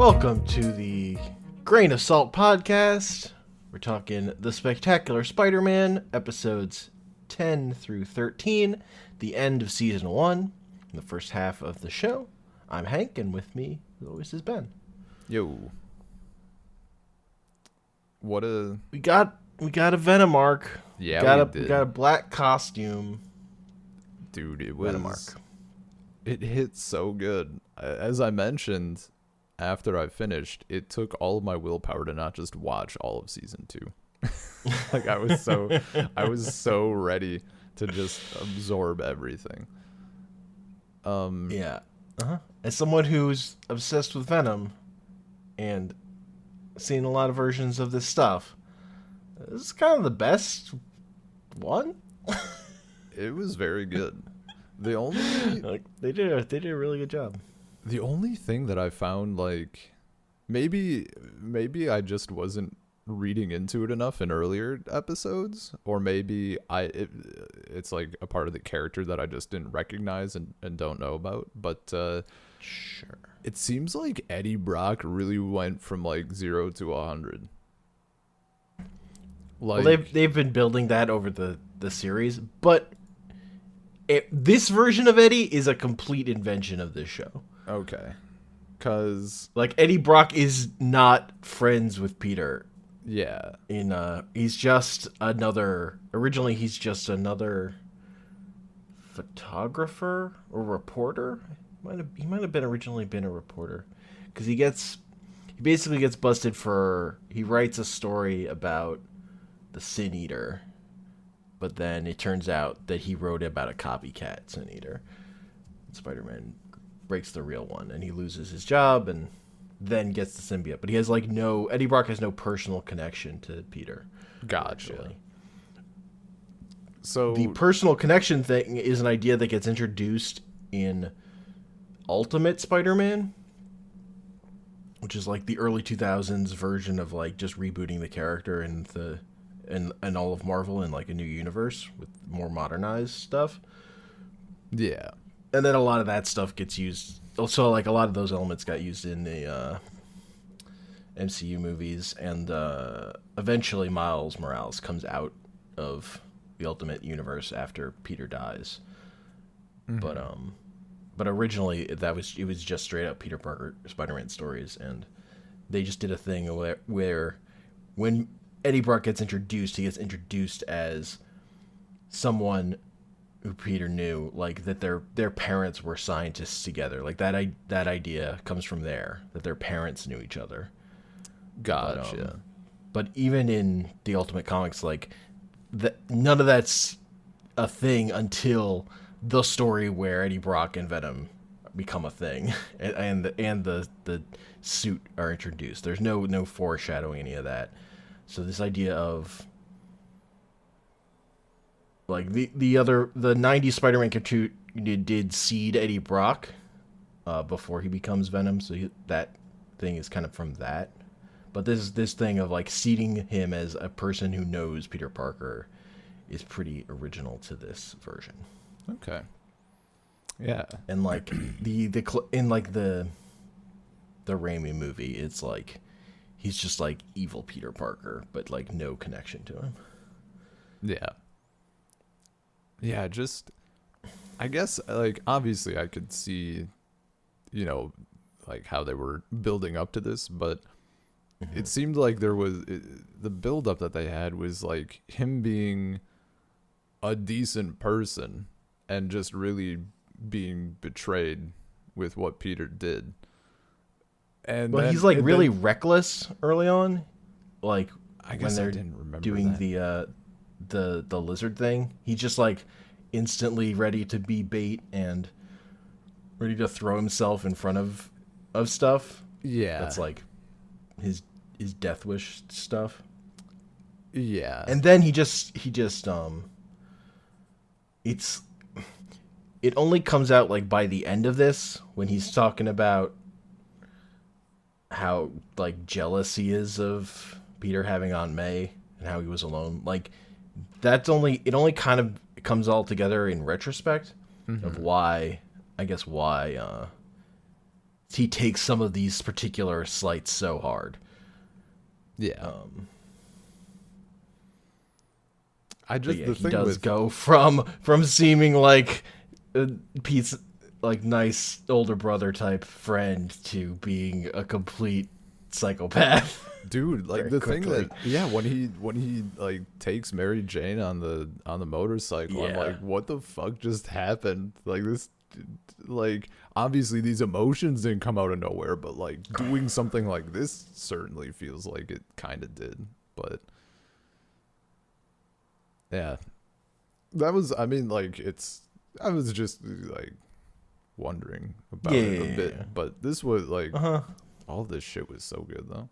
Welcome to the Grain of Salt podcast. We're talking The Spectacular Spider-Man, episodes 10 through 13, the end of season 1, the first half of the show. I'm Hank, and with me, as always, is Ben. Yo. We got a Venom arc. Yeah, we got a black costume. Dude, it Venom arc. It hit so good. As I mentioned, after I finished, it took all of my willpower to not just watch all of season 2. Like I was so ready to just absorb everything. Yeah. As someone who's obsessed with Venom and seen a lot of versions of this stuff, this is kind of the best one. It was very good. The only they did a really good job. The only thing that I found, like, maybe I just wasn't reading into it enough in earlier episodes, or maybe it's like a part of the character that I just didn't recognize and don't know about. But Sure, it seems like Eddie Brock really went from like 0 to 100. Like, well, they've been building that over the series, but this version of Eddie is a complete invention of this show. Okay, because like Eddie Brock is not friends with Peter. Yeah, he's just another. Originally, he's just another photographer or reporter. He might have been originally been a reporter, because he basically gets busted for he writes a story about the Sin Eater, but then it turns out that he wrote about a copycat Sin Eater. Spider-Man breaks the real one, and he loses his job, and then gets the symbiote. But he has Eddie Brock has no personal connection to Peter. Gotcha. Actually. So the personal connection thing is an idea that gets introduced in Ultimate Spider-Man, which is like the early 2000s version of like just rebooting the character and all of Marvel in like a new universe with more modernized stuff. Yeah. And then a lot of that stuff gets used. Also, like a lot of those elements got used in the MCU movies, and eventually Miles Morales comes out of the Ultimate Universe after Peter dies. Mm-hmm. But originally it was just straight up Peter Parker Spider-Man stories, and they just did a thing where when Eddie Brock gets introduced, he gets introduced as someone who Peter knew, like that their parents were scientists together. Like that idea comes from there, that their parents knew each other. Gotcha. But even in the Ultimate Comics, like none of that's a thing until the story where Eddie Brock and Venom become a thing, and the suit are introduced. There's no foreshadowing any of that. So this idea of like the 90s Spider-Man cartoon did seed Eddie Brock before he becomes Venom, so that thing is kind of from that. But this thing of like seeding him as a person who knows Peter Parker is pretty original to this version. Okay. Yeah. And like in like the Raimi movie, it's like he's just like evil Peter Parker, but like no connection to him. Yeah. Yeah, just, I guess, like, obviously I could see, like, how they were building up to this, but it seemed like the build-up that they had was, like, him being a decent person and just really being betrayed with what Peter did. And he's, like, really reckless early on. Like, I guess when I they're didn't remember doing that. the lizard thing, he's just like instantly ready to be bait and ready to throw himself in front of stuff. Yeah, that's like his death wish stuff. Yeah, and then it only comes out like by the end of this, when he's talking about how like jealous he is of Peter having Aunt May and how he was alone. Like it only kind of comes all together in retrospect of why he takes some of these particular slights so hard. Yeah. The thing does go from seeming like a piece, like nice older brother type friend to being a complete psychopath. Dude, like Very the quickly. thing that when he like takes Mary Jane on the motorcycle, I'm Yeah. like, what the fuck just happened? Like this, like obviously these emotions didn't come out of nowhere, but like doing something like this certainly feels like it kind of did. But yeah, that was, I mean, like I was just like wondering about it a bit, Yeah. but this was like Uh-huh. all this shit was so good though.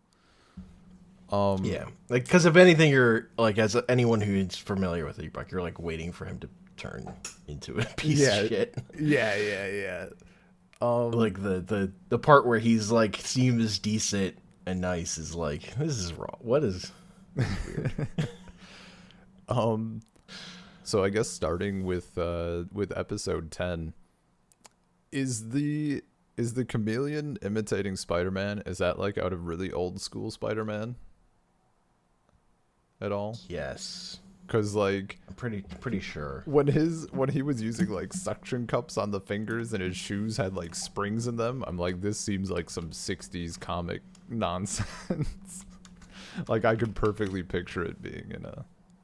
Yeah, like because if anything, you're like as anyone who's familiar with Epoch, you're like waiting for him to turn into a piece of shit. Yeah. Like the part where he's like seems decent and nice is like, this is wrong. What is weird? So I guess starting with episode 10, is the chameleon imitating Spider-Man? Is that like out of really old school Spider-Man at all? Yes, Because like I'm pretty sure. when he was using like suction cups on the fingers and his shoes had like springs in them, I'm like, this seems like some 60s comic nonsense. Like I could perfectly picture it being in a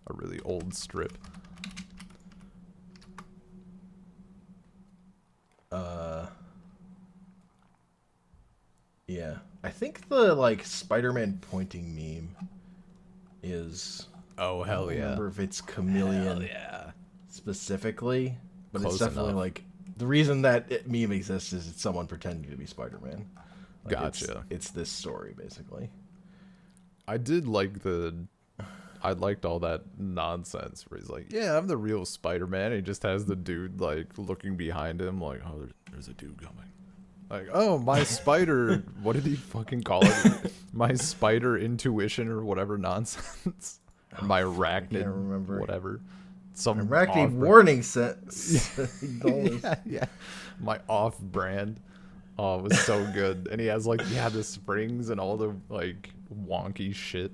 really old strip. Yeah, I think the like Spider-Man pointing meme is. Oh I hell don't yeah! remember if it's chameleon Yeah. specifically, but Close it's definitely enough. like the reason that meme exists is it's someone pretending to be Spider-Man. Like, Gotcha. It's this story basically. I did like I liked all that nonsense where he's like, yeah, I'm the real Spider-Man. He just has the dude like looking behind him like, oh, there's a dude coming. Like, oh, my spider, what did he fucking call it? My spider intuition or whatever nonsense. My arachnid, can't remember. whatever. Some Arachnid off- warning sense. yeah. My off-brand. Oh, it was so good. And he has like, the springs and all the like wonky shit.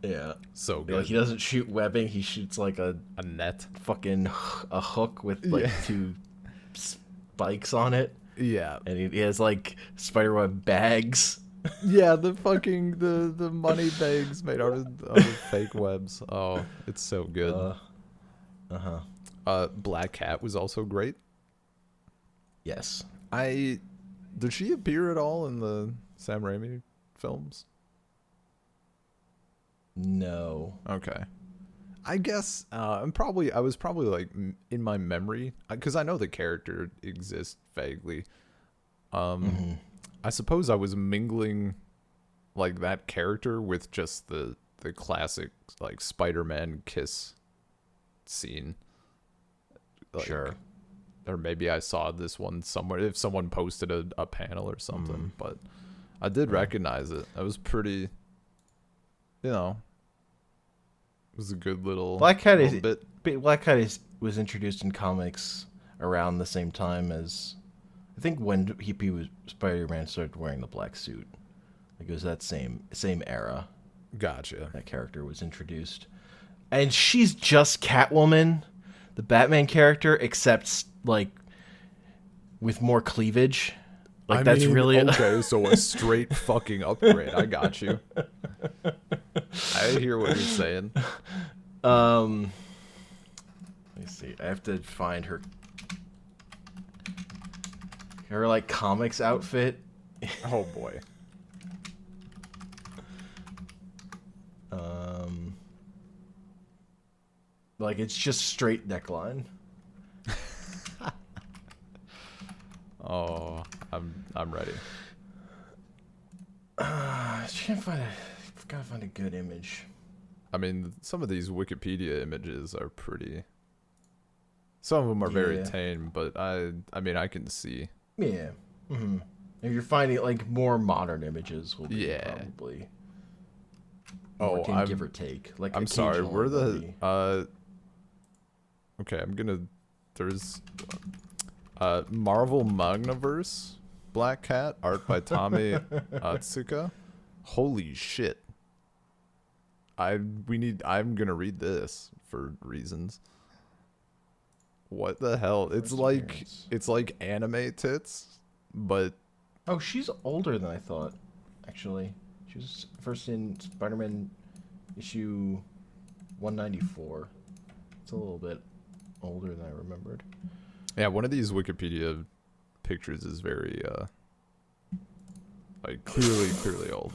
Yeah. So Like good. he doesn't shoot webbing, he shoots like a net. fucking a hook with like two spikes on it. Yeah. And he has like spiderweb bags. Yeah, the fucking the money bags made out of fake webs. Oh, it's so good. Black Cat was also great. Yes. Did she appear at all in the Sam Raimi films? No. Okay. I guess I was probably like in my memory because I know the character exists vaguely. I suppose I was mingling like that character with just the classic like Spider-Man kiss scene. Like, Sure. Or maybe I saw this one somewhere if someone posted a panel or something, but I did recognize it. That was pretty, it was a good little Black Cat little bit. was introduced in comics around the same time as I think when Spider-Man started wearing the black suit. Like it was that same era Gotcha. that character was introduced. And she's just Catwoman, the Batman character, except like with more cleavage. Like that's really okay. So a straight fucking upgrade. I got you. I hear what you're saying. Let me see. I have to find her like comics outfit. Oh boy. Like it's just straight neckline. Oh, I'm ready. I gotta find a good image. I mean, some of these Wikipedia images are pretty. Some of them are very Yeah. tame, but I mean, I can see. Yeah. If you're finding like more modern images, will be Yeah. probably. Oh, more give or take. Like I'm sorry. occasional We're will the be- Okay, there's Marvel Magnaverse, Black Cat, art by Tommy Otsuka. Holy shit. I'm gonna read this for reasons. What the hell? It's like anime tits, but Oh, she's older than I thought, actually. She was first in Spider-Man issue 194. It's a little bit older than I remembered. yeah, one of these Wikipedia pictures is very like clearly old.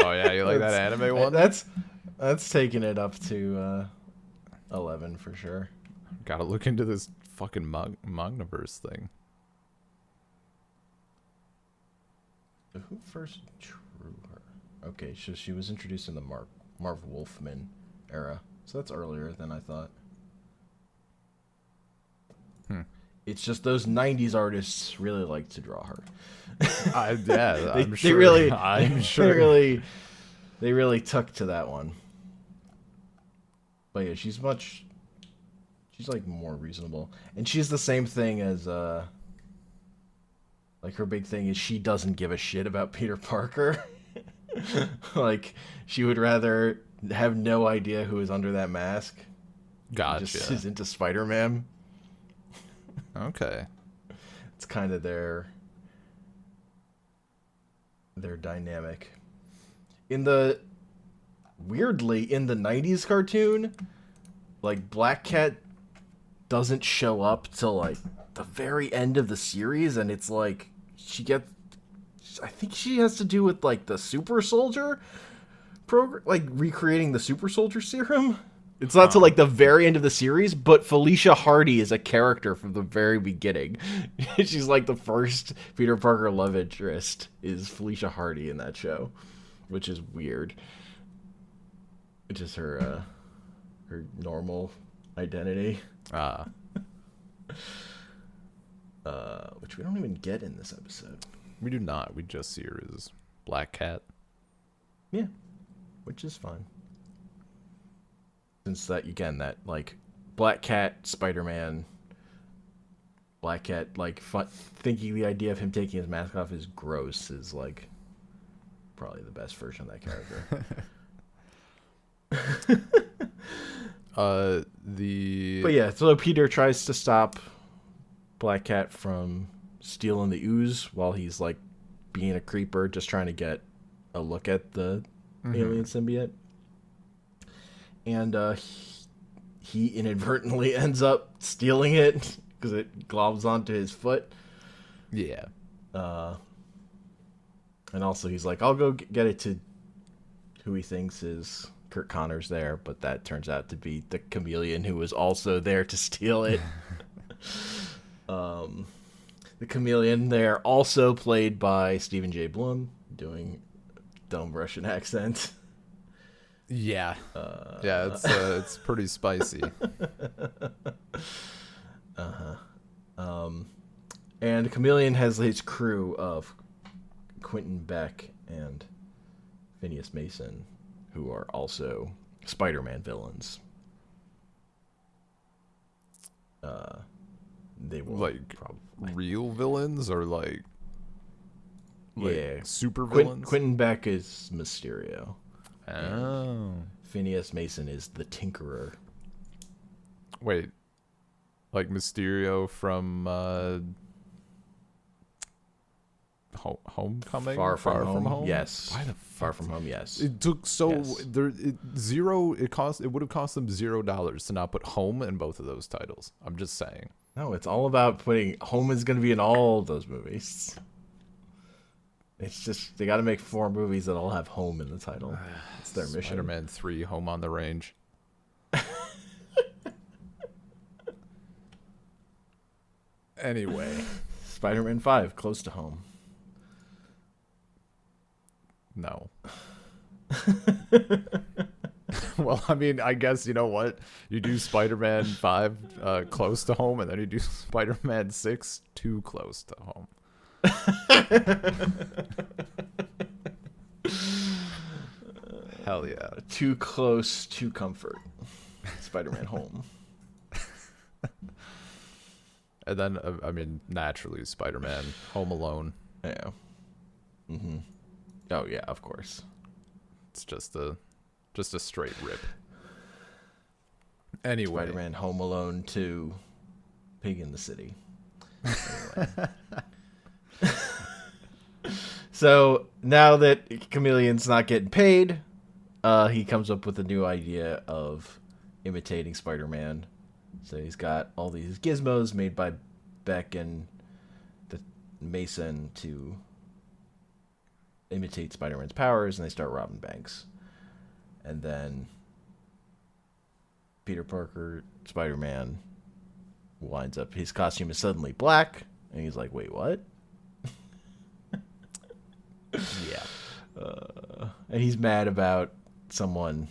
Oh yeah, you like that anime one? That's taking it up to 11 for sure. Gotta look into this fucking Magnaverse thing. So who first drew her? Okay, so she was introduced in the Marv Wolfman era. So that's earlier than I thought. It's just those 90s artists really like to draw her. I'm sure. I'm sure. They really took to that one. But yeah, she's like more reasonable. And she's the same thing as like her big thing is she doesn't give a shit about Peter Parker. Like she would rather have no idea who is under that mask. Gotcha. Just is into Spider-Man. Okay. It's kind of their dynamic. Weirdly, in the 90s cartoon, like Black Cat doesn't show up till like the very end of the series, and it's like I think she has to do with like the super soldier program, like recreating the super soldier serum. It's not till like the very end of the series, but Felicia Hardy is a character from the very beginning. She's like the first Peter Parker love interest is Felicia Hardy in that show, which is weird. Which is her normal identity. Which we don't even get in this episode. We do not. We just see her as Black Cat. Yeah, which is fine. Since that like Black Cat, Spider-Man, Black Cat, like thinking the idea of him taking his mask off is gross is like probably the best version of that character. But yeah, so Peter tries to stop Black Cat from stealing the ooze while he's like being a creeper, just trying to get a look at the alien symbiote. And he inadvertently ends up stealing it because it globs onto his foot. Yeah. And also he's like, I'll go get it to who he thinks is Kurt Connors there, but that turns out to be the chameleon who was also there to steal it. The chameleon there also played by Stephen J. Blum, doing dumb Russian accent. Yeah. It's pretty spicy. And Chameleon has his crew of Quentin Beck and Phineas Mason, who are also Spider-Man villains. They will like probably real villains or like yeah, super villains. Quentin Beck is Mysterio. Oh. Phineas Mason is the Tinkerer. Wait. Like Mysterio from Homecoming? Far from home? Yes. Why the Far From Home, yes. It took it would have cost them $0 to not put home in both of those titles. I'm just saying. No, it's all about putting home is going to be in all of those movies. It's just they got to make 4 movies that all have home in the title. It's their mission. Spider-Man 3, Home on the Range. Anyway, Spider-Man 5, Close to Home. No. Well, I mean, I guess, you know what? You do Spider-Man 5 close to home, and then you do Spider-Man 6 too close to home. Hell yeah. Too close to comfort. Spider-Man Home. And then, I mean, naturally, Spider-Man Home Alone. Yeah. Mm-hmm. Oh yeah, of course. It's just a straight rip. Anyway, Spider-Man Home Alone 2, Pig in the City. Anyway. So now that Chameleon's not getting paid, he comes up with a new idea of imitating Spider-Man. So he's got all these gizmos made by Beck and the Mason to imitate Spider-Man's powers, and they start robbing banks. And then Peter Parker, Spider-Man, winds up, his costume is suddenly black, and he's like, wait, what? yeah. And he's mad about someone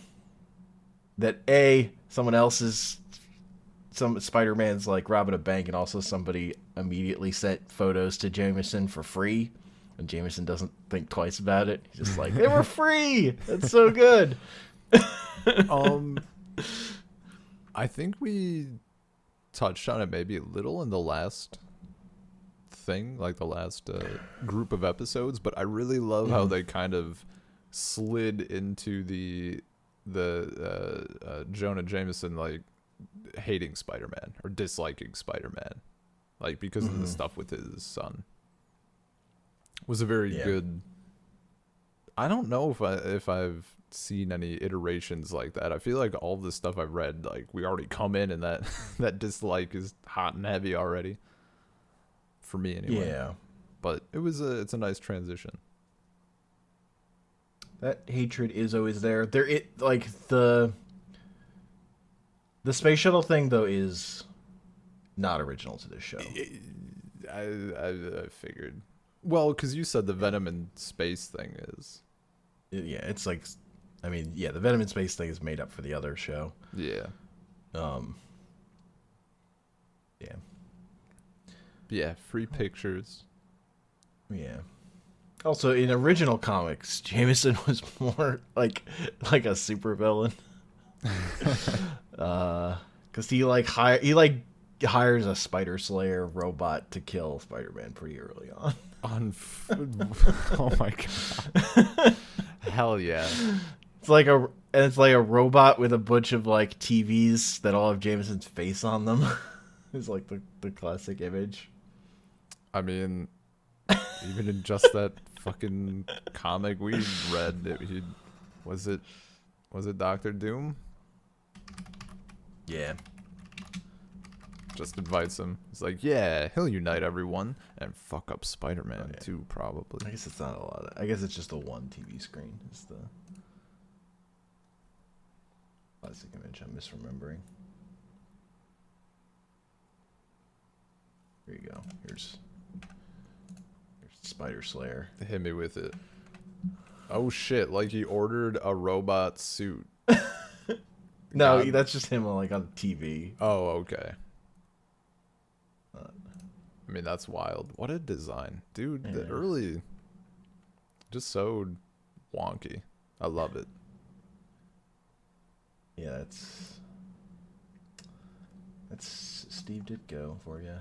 Spider-Man's like robbing a bank, and also somebody immediately sent photos to Jameson for free, and Jameson doesn't think twice about it. He's just like, they were free. That's so good. I think we touched on it maybe a little in the last thing, like the last group of episodes, but I really love how they kind of slid into the Jonah Jameson like hating Spider-Man or disliking Spider-Man, like because of the stuff with his son. Was a very good. I don't know if I've seen any iterations like that. I feel like all the stuff I've read, like we already come in and that that dislike is hot and heavy already. For me anyway. Yeah. But it's a nice transition. That hatred is always there. Like the space shuttle thing though is not original to this show. I figured. Well, because you said the Venom in space thing is. Yeah, it's like, I mean, yeah, the Venom in space thing is made up for the other show. Yeah. Yeah. Yeah, free pictures. Yeah. Also, in original comics, Jameson was more like a supervillain. Because he hires a Spider Slayer robot to kill Spider-Man pretty early on. Oh my god! Hell yeah! It's like a robot with a bunch of like TVs that all have Jameson's face on them. It's like the classic image. I mean, even in just that fucking comic we read, was it Dr. Doom? Yeah. Just invites him. It's like, yeah, he'll unite everyone and fuck up Spider-Man too, probably. I guess it's not a lot. I guess it's just the one TV screen. It's the classic image I'm misremembering. Here you go. Here's Spider Slayer. Hit me with it. Oh shit! Like he ordered a robot suit. No, that's just him like on TV. Oh, okay. I mean, that's wild. What a design. Dude, the early... Just so wonky. I love it. Yeah, that's Steve Ditko for you.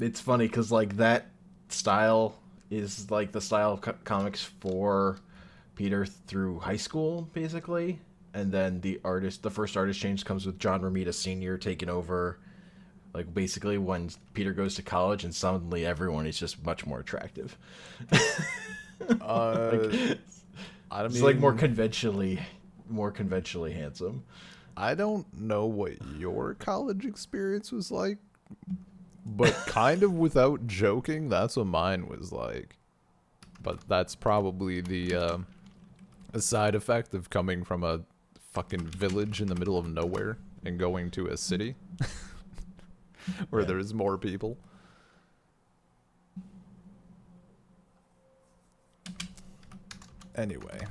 It's funny because, like, that style is, like, the style of comics for Peter through high school, basically. And then the first artist change comes with John Romita Sr. taking over... Like, basically, when Peter goes to college and suddenly everyone is just much more attractive. It's like more conventionally handsome. I don't know what your college experience was like, but kind of without joking, that's what mine was like. But that's probably the a side effect of coming from a fucking village in the middle of nowhere and going to a city. Where there's more people. Anyway,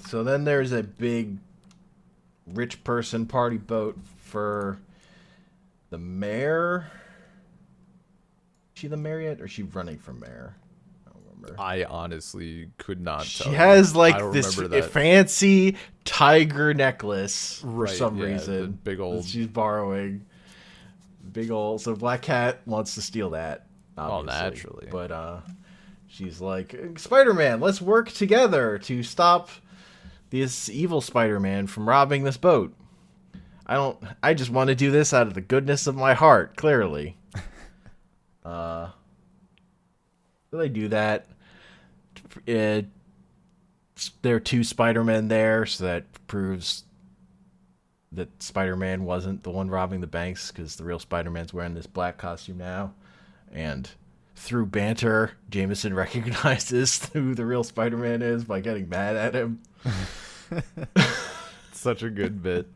so then there's a big rich person party boat for the mayor. Is she the mayor yet, or is she running for mayor? I don't remember. I honestly could not tell. She has like this fancy tiger necklace for some reason. The big old. She's borrowing. big old. So Black Cat wants to steal that, obviously. naturally. But she's like, Spider-Man, let's work together to stop this evil Spider-Man from robbing this boat. I just want to do this out of the goodness of my heart, clearly. So they do that. There are two Spider-Men there, so that proves that Spider-Man wasn't the one robbing the banks, because the real Spider-Man's wearing this black costume now. And through banter, Jameson recognizes who the real Spider-Man is by getting mad at him. Such a good bit.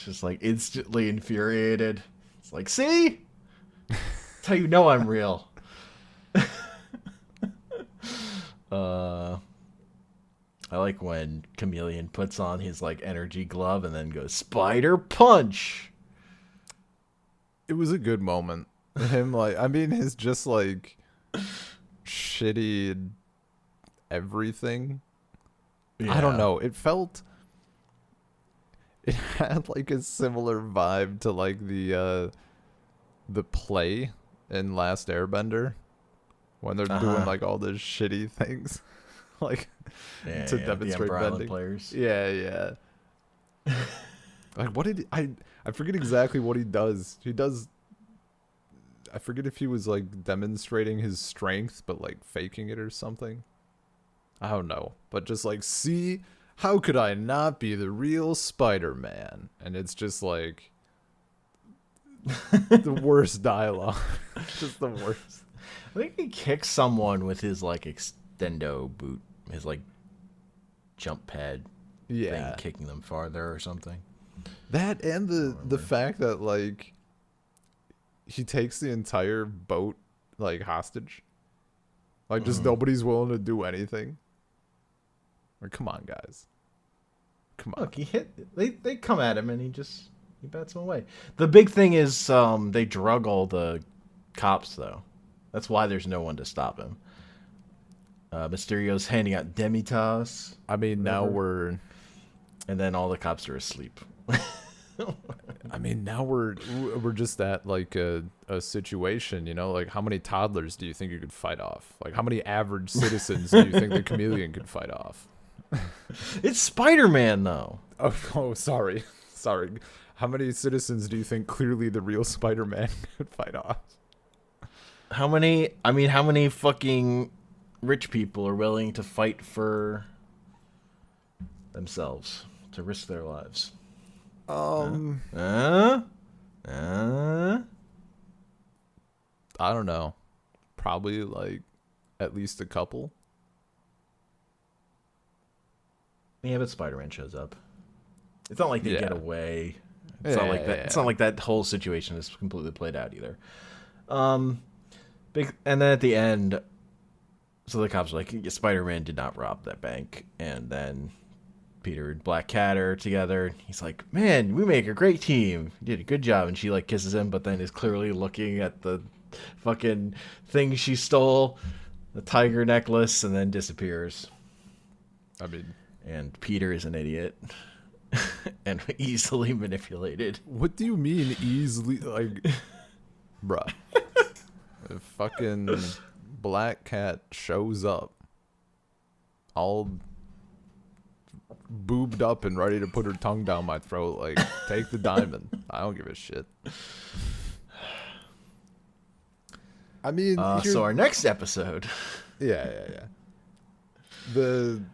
Just like instantly infuriated. It's like, see? That's how you know I'm real. I like when Chameleon puts on his like energy glove and then goes spider punch. It was a good moment. Him like, I mean, his just like shitty everything. I don't know. It had like a similar vibe to like the play in Last Airbender when they're doing like all those shitty things, like to demonstrate bending. Players. Yeah. Like what did I forget exactly what he does. I forget if he was like demonstrating his strength but like faking it or something. I don't know, but just like, see, how could I not be the real Spider-Man? And it's just like the worst dialogue. Just the worst. I think he kicks someone with his like extendo boot, his like jump pad thing, kicking them farther or something. That and the fact that like he takes the entire boat like hostage. Like just nobody's willing to do anything. Like, come on, guys. Come on. Look, they come at him and he bats them away. The big thing is they drug all the cops though. That's why there's no one to stop him. Mysterio's handing out Demitas. I mean, now we're... And then all the cops are asleep. I mean, now we're just at like a situation, you know, like how many toddlers do you think you could fight off? Like how many average citizens do you think the Chameleon could fight off? It's Spider-Man though. Oh, sorry. How many citizens do you think clearly the real Spider-Man could fight off? How many fucking rich people are willing to fight for themselves, to risk their lives? I don't know. Probably like at least a couple. Yeah, but Spider-Man shows up. It's not like they get away. It's not like that. Yeah. It's not like that whole situation is completely played out either. And then at the end, so the cops are like, Spider-Man did not rob that bank, and then Peter and Black Cat are together. He's like, man, we make a great team. You did a good job. And she like kisses him, but then is clearly looking at the fucking thing she stole, the tiger necklace, and then disappears. I mean, and Peter is an idiot and easily manipulated. What do you mean easily? Like, bruh. The fucking Black Cat shows up all boobed up and ready to put her tongue down my throat. Like, take the diamond. I don't give a shit. I mean, so our next episode. Yeah. The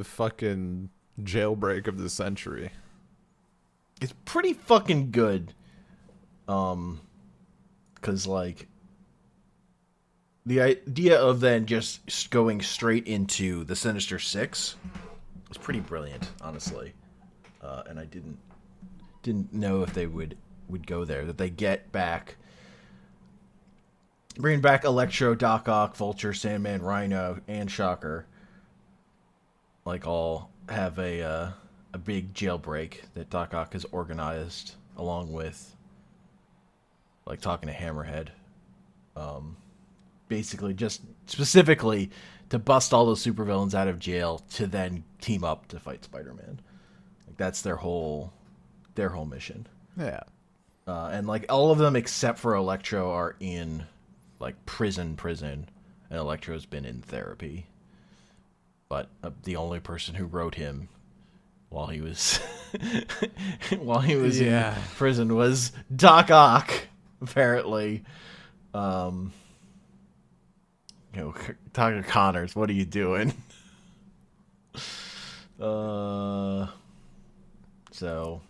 fucking jailbreak of the century. It's pretty fucking good. 'Cause like the idea of then just going straight into the Sinister Six was pretty brilliant, honestly. And I didn't know if they would go there. That they get back, bring back Electro, Doc Ock, Vulture, Sandman, Rhino, and Shocker. Like all have a big jailbreak that Doc Ock has organized, along with like talking to Hammerhead. Basically just specifically to bust all those supervillains out of jail to then team up to fight Spider-Man. Like that's their whole mission. Yeah. And like all of them except for Electro are in like prison, and Electro's been in therapy. But the only person who wrote him while he was in Yeah. prison was Doc Ock, apparently. Dr. Connors, what are you doing? So,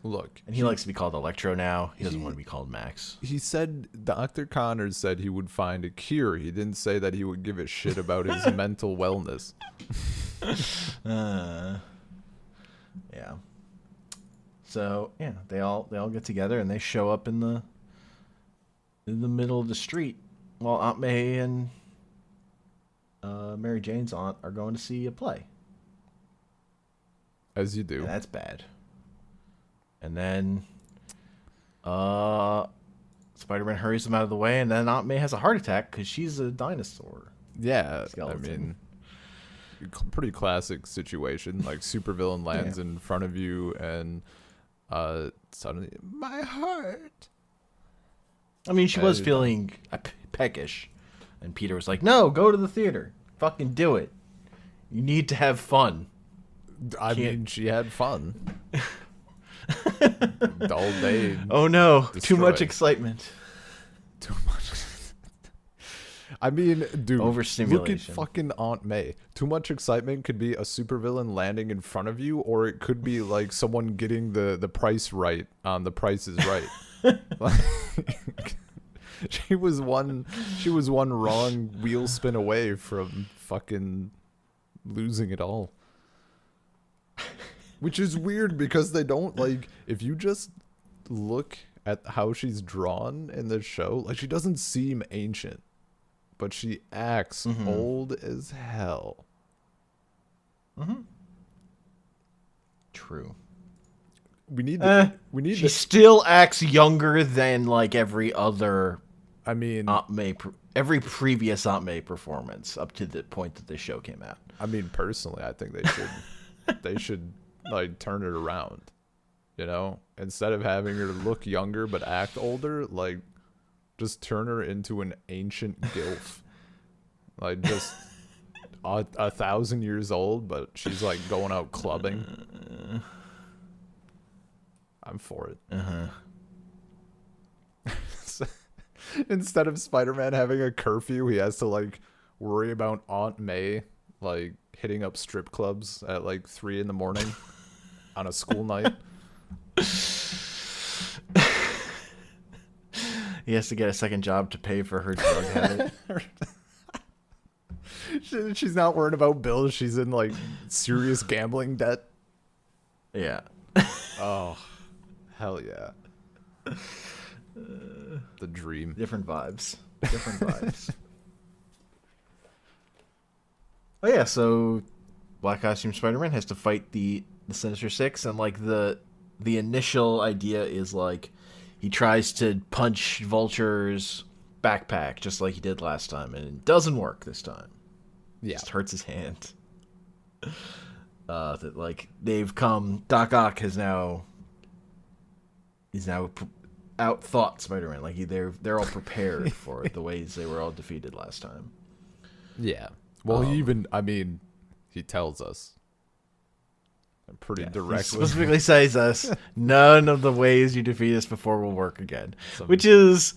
Look, and he likes to be called Electro now. He doesn't want to be called Max. he said Dr. Connors said he would find a cure. He didn't say that he would give a shit about his mental wellness. Yeah. So yeah, they all get together and they show up in the middle of the street while Aunt May and Mary Jane's aunt are going to see a play. As you do. And that's bad. And then Spider-Man hurries them out of the way, and then Aunt May has a heart attack because she's a dinosaur. Yeah, Skeleton. I mean, pretty classic situation. Like, supervillain lands in front of you, and suddenly, my heart. I mean, she was feeling peckish, and Peter was like, "No, go to the theater. Fucking do it. You need to have fun." I mean, she had fun. All day. Oh no, too much destroyed. excitement. Too much. I mean, dude, look at Overstimulation. fucking Aunt May. Too much excitement could be a supervillain landing in front of you, or it could be like someone getting the price right on The Price is Right. Like, she was one wrong wheel spin away from fucking losing it all. Which is weird because they don't, like, if you just look at how she's drawn in the show, like, she doesn't seem ancient, but she acts old as hell. True. We need She still acts younger than like every other I mean, Aunt May, every previous Aunt May performance up to the point that this show came out. personally, I think they should like turn it around. You know, instead of having her look younger but act older, like just turn her into an ancient gilf. Like just 1,000 years old, but she's like going out clubbing. I'm for it. Instead of Spider-Man having a curfew, he has to like worry about Aunt May like hitting up strip clubs at like 3 a.m. on a school night. He has to get a second job to pay for her drug habit. She's not worried about bills. She's in like serious gambling debt. Yeah. Oh, hell yeah. The dream. Different vibes. Oh yeah, so Black Costume Spider-Man has to fight the Sinister Six, and like the initial idea is like he tries to punch Vulture's backpack just like he did last time, and it doesn't work this time. Yeah. Just hurts his hand. That like they've come. Doc Ock he's now outthought Spider-Man. Like they're all prepared for the ways they were all defeated last time. Yeah. Well, he tells us pretty He directly. specifically says us, none of the ways you defeat us before will work again. Which is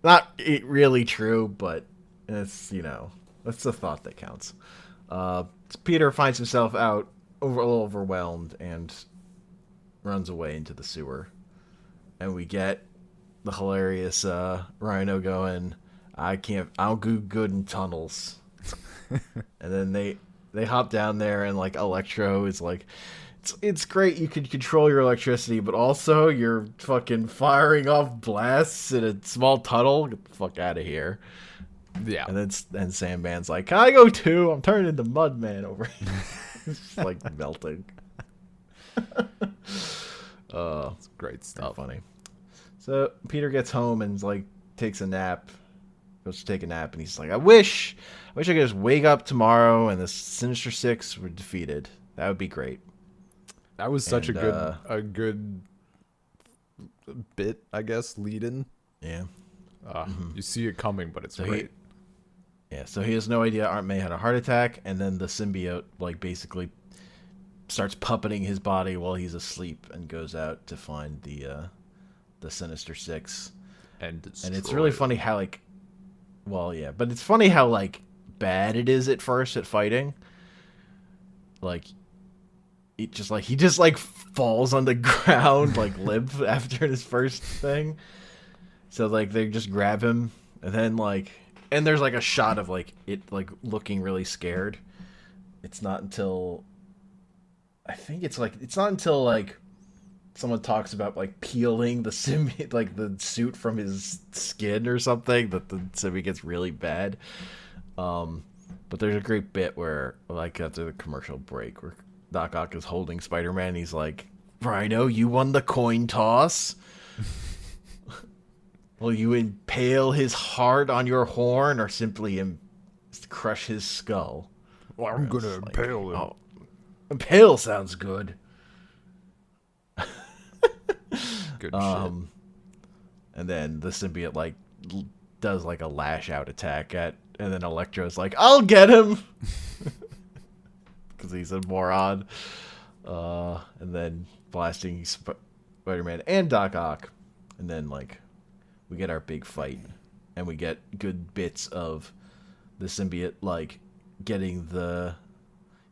not really true, but it's, that's the thought that counts. Peter finds himself a little overwhelmed and runs away into the sewer. And we get the hilarious Rhino going, I don't do good in tunnels. And then they hop down there, and like Electro is like, it's great you can control your electricity, but also you're fucking firing off blasts in a small tunnel. Get the fuck out of here. Yeah. And then Sandman's like, can I go too? I'm turning into Mudman over here. It's just like melting. It's great stuff. Funny. So Peter gets home and like takes a nap. Goes to take a nap, and he's like, I wish I could just wake up tomorrow and the Sinister Six were defeated. That would be great. That was such a good bit, I guess, lead in. Yeah. You see it coming, but it's So great. so he has no idea Aunt May had a heart attack, and then the symbiote like basically starts puppeting his body while he's asleep and goes out to find the Sinister Six. And It's really funny how like, well, yeah, but it's funny how like bad it is at first at fighting. Like, he just like falls on the ground like limp after his first thing. So like they just grab him, and then like, and there's like a shot of like it like looking really scared. It's not until it's not until like someone talks about like peeling the symbiote, like the suit from his skin or something, that the symbiote gets really bad. But there's a great bit where like after the commercial break where Doc Ock is holding Spider-Man, he's like, "Rhino, you won the coin toss. Will you impale his heart on your horn or simply crush his skull?" Well, I'm gonna impale him. Oh, impale sounds good. Good shit. And then the symbiote like does like a lash out attack and then Electro's like, "I'll get him," because he's a moron. And then blasting Spider-Man and Doc Ock, and then like we get our big fight, and we get good bits of the symbiote like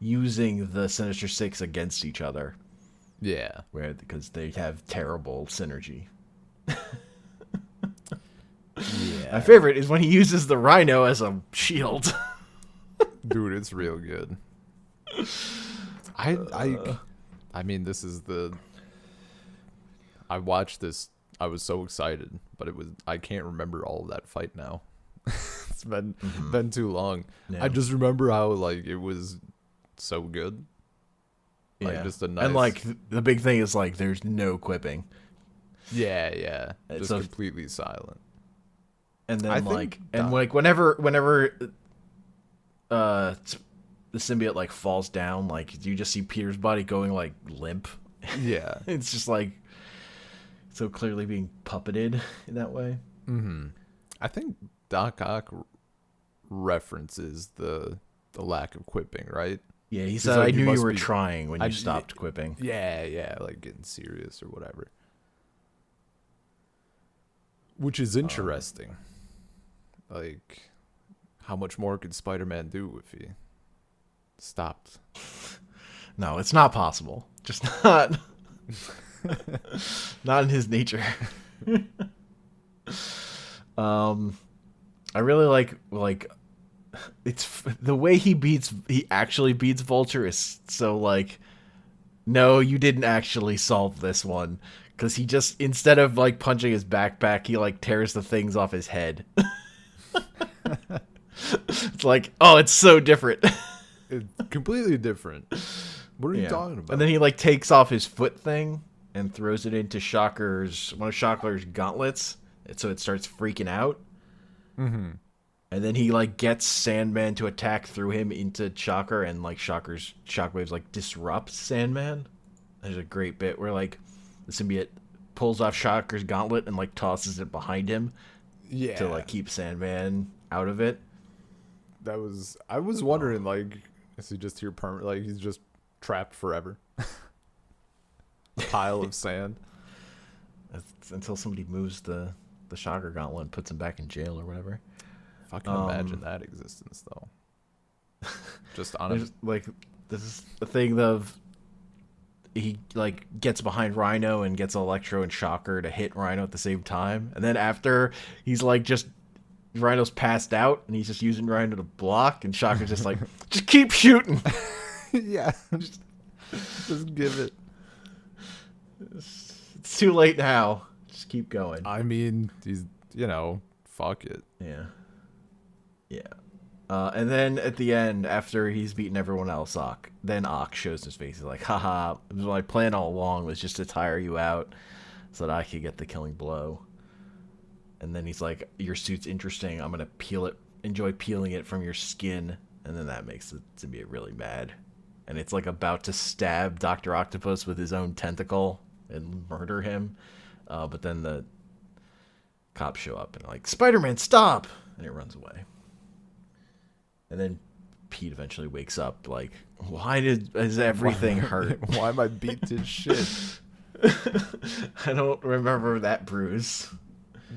using the Sinister Six against each other. Yeah. Because they have terrible synergy. Yeah. My favorite is when he uses the Rhino as a shield. Dude, it's real good. I mean, this is I watched this. I was so excited, but I can't remember all of that fight now. It's been too long. Yeah. I just remember how like it was so good. Like just a nice, and like the big thing is like there's no quipping. Yeah, just So completely silent. And then whenever the symbiote like falls down, like you just see Peter's body going like limp. Yeah. It's just like so clearly being puppeted in that way. Mm-hmm. I think Doc Ock references the lack of quipping, right? Yeah, he said, like, "I knew you were trying when you stopped quipping." Yeah, like getting serious or whatever. Which is interesting. Like, how much more could Spider-Man do if he stopped? No, it's not possible. Just not. Not in his nature. I really like it's the way he actually beats Vulture is so like, no, you didn't actually solve this one, because he just, instead of like punching his backpack, he like tears the things off his head. It's like, oh, it's so different. It's completely different. What are you talking about? And then he like takes off his foot thing and throws it into one of Shockler's gauntlets, so it starts freaking out. Mm-hmm. And then he like gets Sandman to attack through him into Shocker, and like Shocker's shockwaves like disrupt Sandman. There's a great bit where like the symbiote pulls off Shocker's gauntlet and like tosses it behind him to like keep Sandman out of it. I was wondering, like, is he just here permanent? Like, he's just trapped forever. A pile of sand. That's until somebody moves the Shocker gauntlet and puts him back in jail or whatever. If I can imagine that existence, though. Just on like, this is the thing of he like gets behind Rhino and gets Electro and Shocker to hit Rhino at the same time, and then after he's like just Rhino's passed out and he's just using Rhino to block, and Shocker's just like, just keep shooting. Yeah, just give it. It's too late now. Just keep going. I mean, he's fuck it. Yeah. And then at the end, after he's beaten everyone else, Ock shows his face. He's like, haha, my plan all along was just to tire you out so that I could get the killing blow. And then he's like, your suit's interesting. I'm going to enjoy peeling it from your skin. And then that makes the symbiote really mad. And it's like about to stab Dr. Octopus with his own tentacle and murder him. But then the cops show up and are like, Spider-Man, stop! And it runs away. And then Pete eventually wakes up like, is everything hurt? Why am I beat to shit? I don't remember that bruise.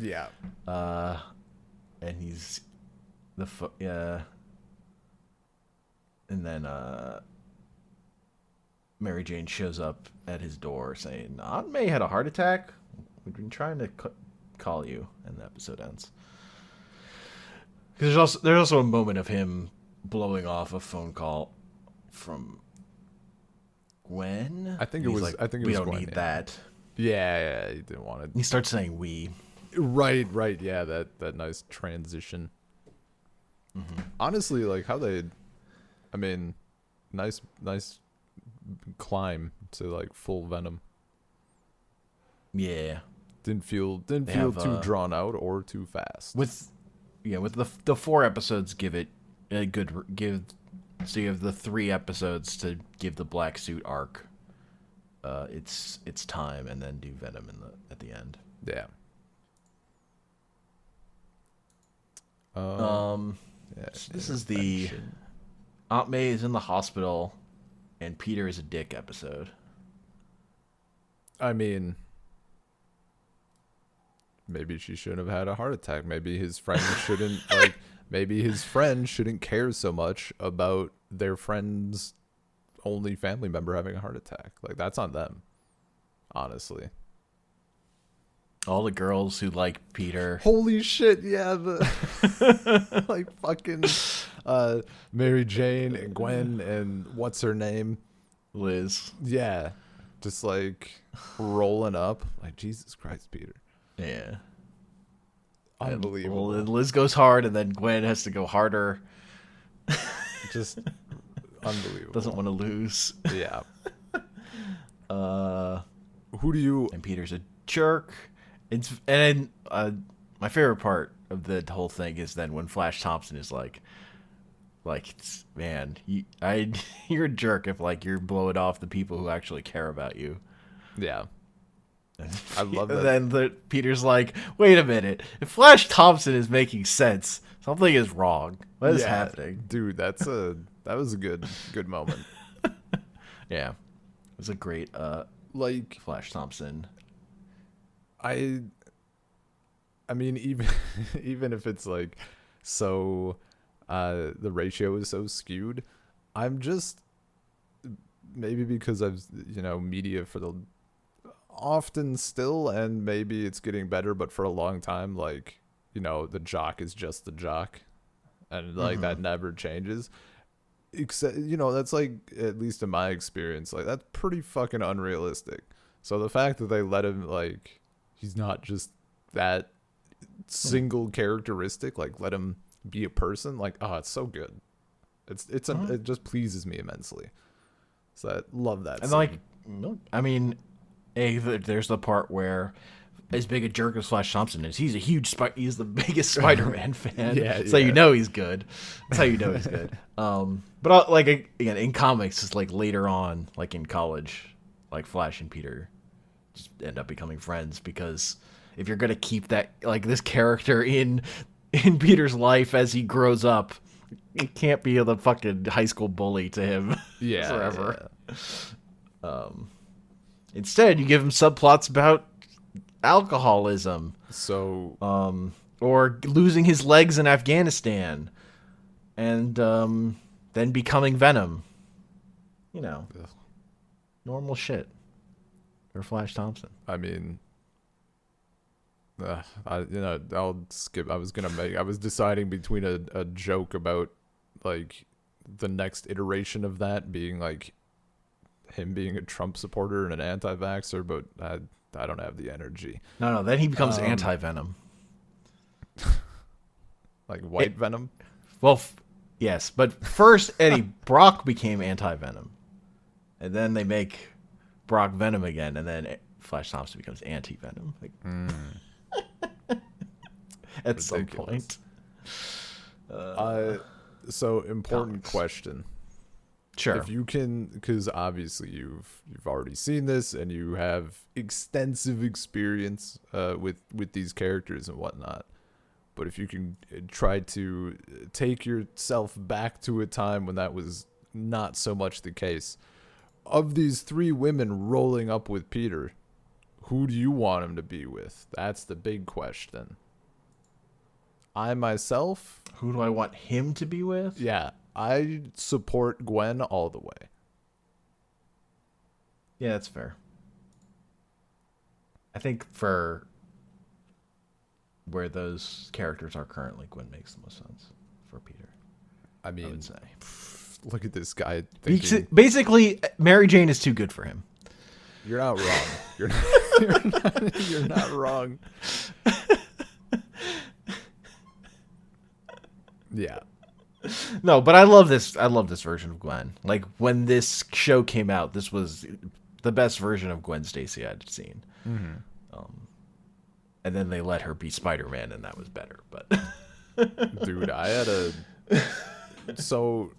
Yeah. And he's yeah. And then Mary Jane shows up at his door saying, Aunt May had a heart attack. We've been trying to call you. And the episode ends. Because there's also a moment of him blowing off a phone call from Gwen. I think it was we don't Gwen, need yeah. that. Yeah, he didn't want it. He starts saying we. Right, yeah, that nice transition. Mm-hmm. Honestly, like how nice climb to like full Venom. Yeah. Didn't feel too drawn out or too fast. With the 4 episodes give it a good so you have the 3 episodes to give the black suit arc its time, and then do Venom at the end. Yeah. Yeah, so this is the Aunt May is in the hospital and Peter is a dick episode. I mean, maybe she shouldn't have had a heart attack. Maybe his friend shouldn't maybe his friend shouldn't care so much about their friend's only family member having a heart attack. Like, that's on them, honestly. All the girls who like Peter. Holy shit, yeah, like fucking Mary Jane and Gwen and what's her name? Liz. Yeah. Just like rolling up. Like, Jesus Christ, Peter. Yeah. Unbelievable. Well, Liz goes hard and then Gwen has to go harder. Just unbelievable. Doesn't want to lose. Yeah. Who do you... And Peter's a jerk. My favorite part of the whole thing is then when Flash Thompson is like, man, you're a jerk if like you're blowing off the people who actually care about you. Yeah. I love that. And then Peter's like, wait a minute, if Flash Thompson is making sense, something is wrong. What is happening? Dude, that was a good moment. Yeah. It was a great like Flash Thompson. I mean, even if it's like so the ratio is so skewed, I'm just, maybe because I've media for the often still, and maybe it's getting better, but for a long time, like, the jock is just the jock, and like that never changes. Except, that's like, at least in my experience, like that's pretty fucking unrealistic. So the fact that they let him, like, he's not just that single characteristic, like let him be a person, like, oh, it's so good. It just pleases me immensely. So I love that. And scene. like, I mean, there's the part where, as big a jerk as Flash Thompson is, he's the biggest Spider-Man fan. So you know he's good. That's how you know he's good. But like, again, in comics, it's like later on, like in college, like Flash and Peter just end up becoming friends, because if you're gonna keep that, like, this character in Peter's life as he grows up, it can't be the fucking high school bully to him forever. Yeah. Instead, you give him subplots about alcoholism, so or losing his legs in Afghanistan, and then becoming Venom. Normal shit for Flash Thompson. I mean, I'll skip. I was deciding between a joke about like the next iteration of that being like him being a Trump supporter and an anti-vaxxer, but I don't have the energy. No, then he becomes anti-Venom. Like white Venom? Well, yes, but first Brock became anti-Venom. And then they make Brock Venom again, and then Flash Thompson becomes anti-Venom. At some point. So important question. Sure. If you can, because obviously you've already seen this and you have extensive experience with these characters and whatnot. But if you can try to take yourself back to a time when that was not so much the case, of these three women rolling up with Peter, who do you want him to be with? That's the big question. I myself, Who do I want him to be with? yeah, I support Gwen all the way. Yeah, that's fair. I think for where those characters are currently, Gwen makes the most sense for Peter. I mean, I would say. Look at this guy thinking, Basically, Mary Jane is too good for him. you're not wrong. You're not wrong. Yeah. No, but I love this. I love this version of Gwen. Like when this show came out, this was the best version of Gwen Stacy I'd seen. Mm-hmm. And then they let her be Spider-Man, and that was better. But Dude, I had a so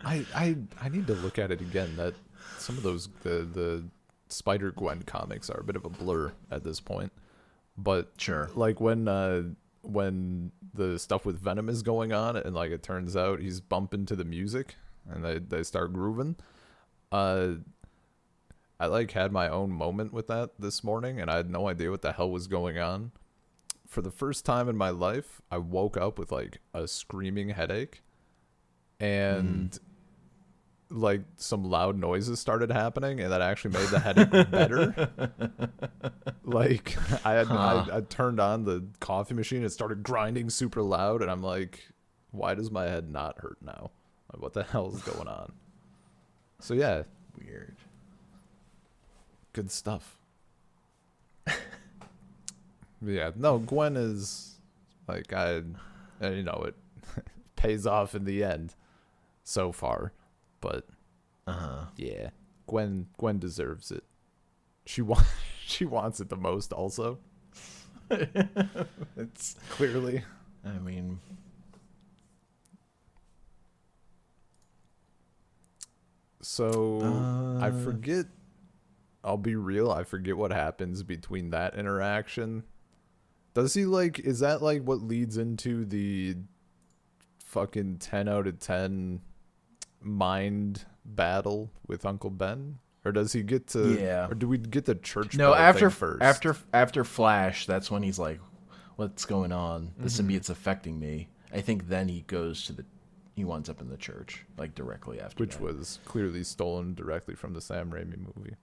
I need to look at it again. That some of those the Spider-Gwen comics are a bit of a blur at this point. But sure, like when the stuff with Venom is going on and like it turns out he's bumping to the music and they start grooving, I like had my own moment with that this morning and I had no idea what the hell was going on. For the first time in my life, I woke up with like a screaming headache and like some loud noises started happening and that actually made the headache better. Like I turned on the coffee machine, it started grinding super loud and I'm like, why does my head not hurt now? Like, what the hell is going on? So yeah, weird. Good stuff. Yeah, no, Gwen is like and you know it pays off in the end so far, but yeah, Gwen deserves it. She wants it the most also. It's clearly. I mean, so I forget. I'll be real. I forget what happens between that interaction. Does he like? Is that like what leads into the fucking 10 out of 10 mind battle with Uncle Ben? Or does he get to? Yeah. Or do we get the church? No, bell after thing first? after Flash, that's when he's like, "What's going on? The symbiote's affecting me." I think then he goes to he winds up in the church, like directly after. Which was clearly stolen directly from the Sam Raimi movie.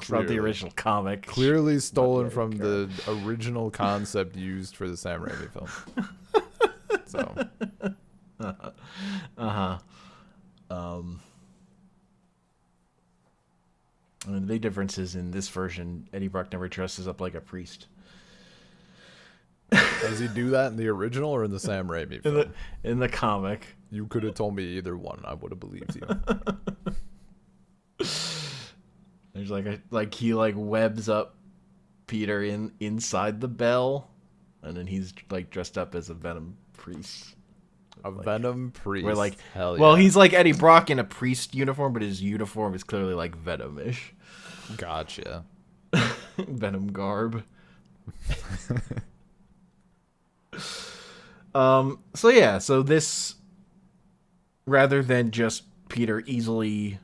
From the original comic. Clearly stolen from the original concept used for the Sam Raimi film. So. I mean, the big difference is in this version, Eddie Brock never dresses up like a priest. Does he do that in the original or in the Sam Raimi film? In the comic. You could have told me either one. I would have believed you. There's like he webs up Peter inside the bell, and then he's like dressed up as a Venom priest. Venom priest. Where hell yeah. Well, he's like Eddie Brock in a priest uniform, but his uniform is clearly like Venom-ish. Gotcha. Venom garb. So this, rather than just Peter easily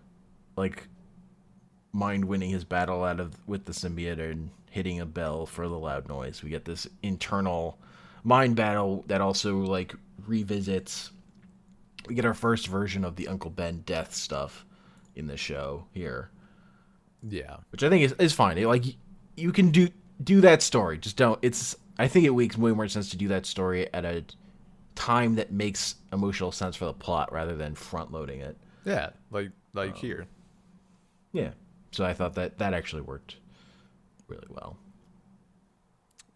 like mind winning his battle with the symbiote and hitting a bell for the loud noise, we get this internal mind battle that also like revisits. We get our first version of the Uncle Ben death stuff in the show here. Yeah, which I think is fine. You can do that story. Just don't. I think it makes way more sense to do that story at a time that makes emotional sense for the plot rather than front loading it. Yeah, like here. Yeah. So I thought that actually worked really well.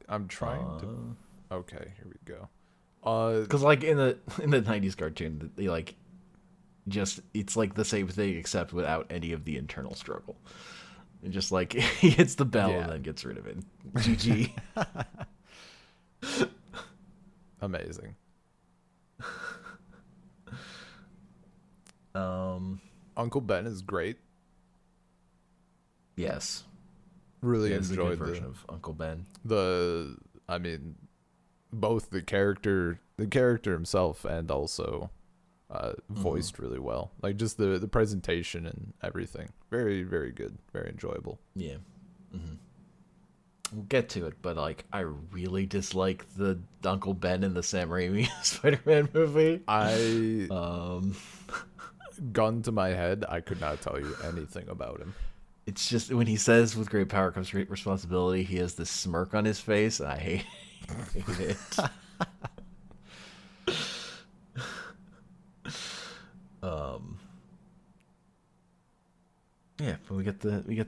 I'm trying to. Okay, here we go. Because like in the 90s cartoon, they like just it's like the same thing except without any of the internal struggle. And just like he hits the bell and then gets rid of it. GG. Amazing. Um, Uncle Ben is great. yes. Really Yeah, it's a good enjoyed version of Uncle Ben. the I mean, both the character himself, and also Mm-hmm. voiced really well. Like just the presentation and everything. Very, very good. Very enjoyable. Yeah. Mm-hmm. We'll get to it, but like, I really dislike the Uncle Ben in the Sam Raimi Spider-Man movie. I Um, gun to my head, I could not tell you anything about him. it's just when he says "with great power comes great responsibility," he has this smirk on his face, and I hate it. Um, yeah, but we get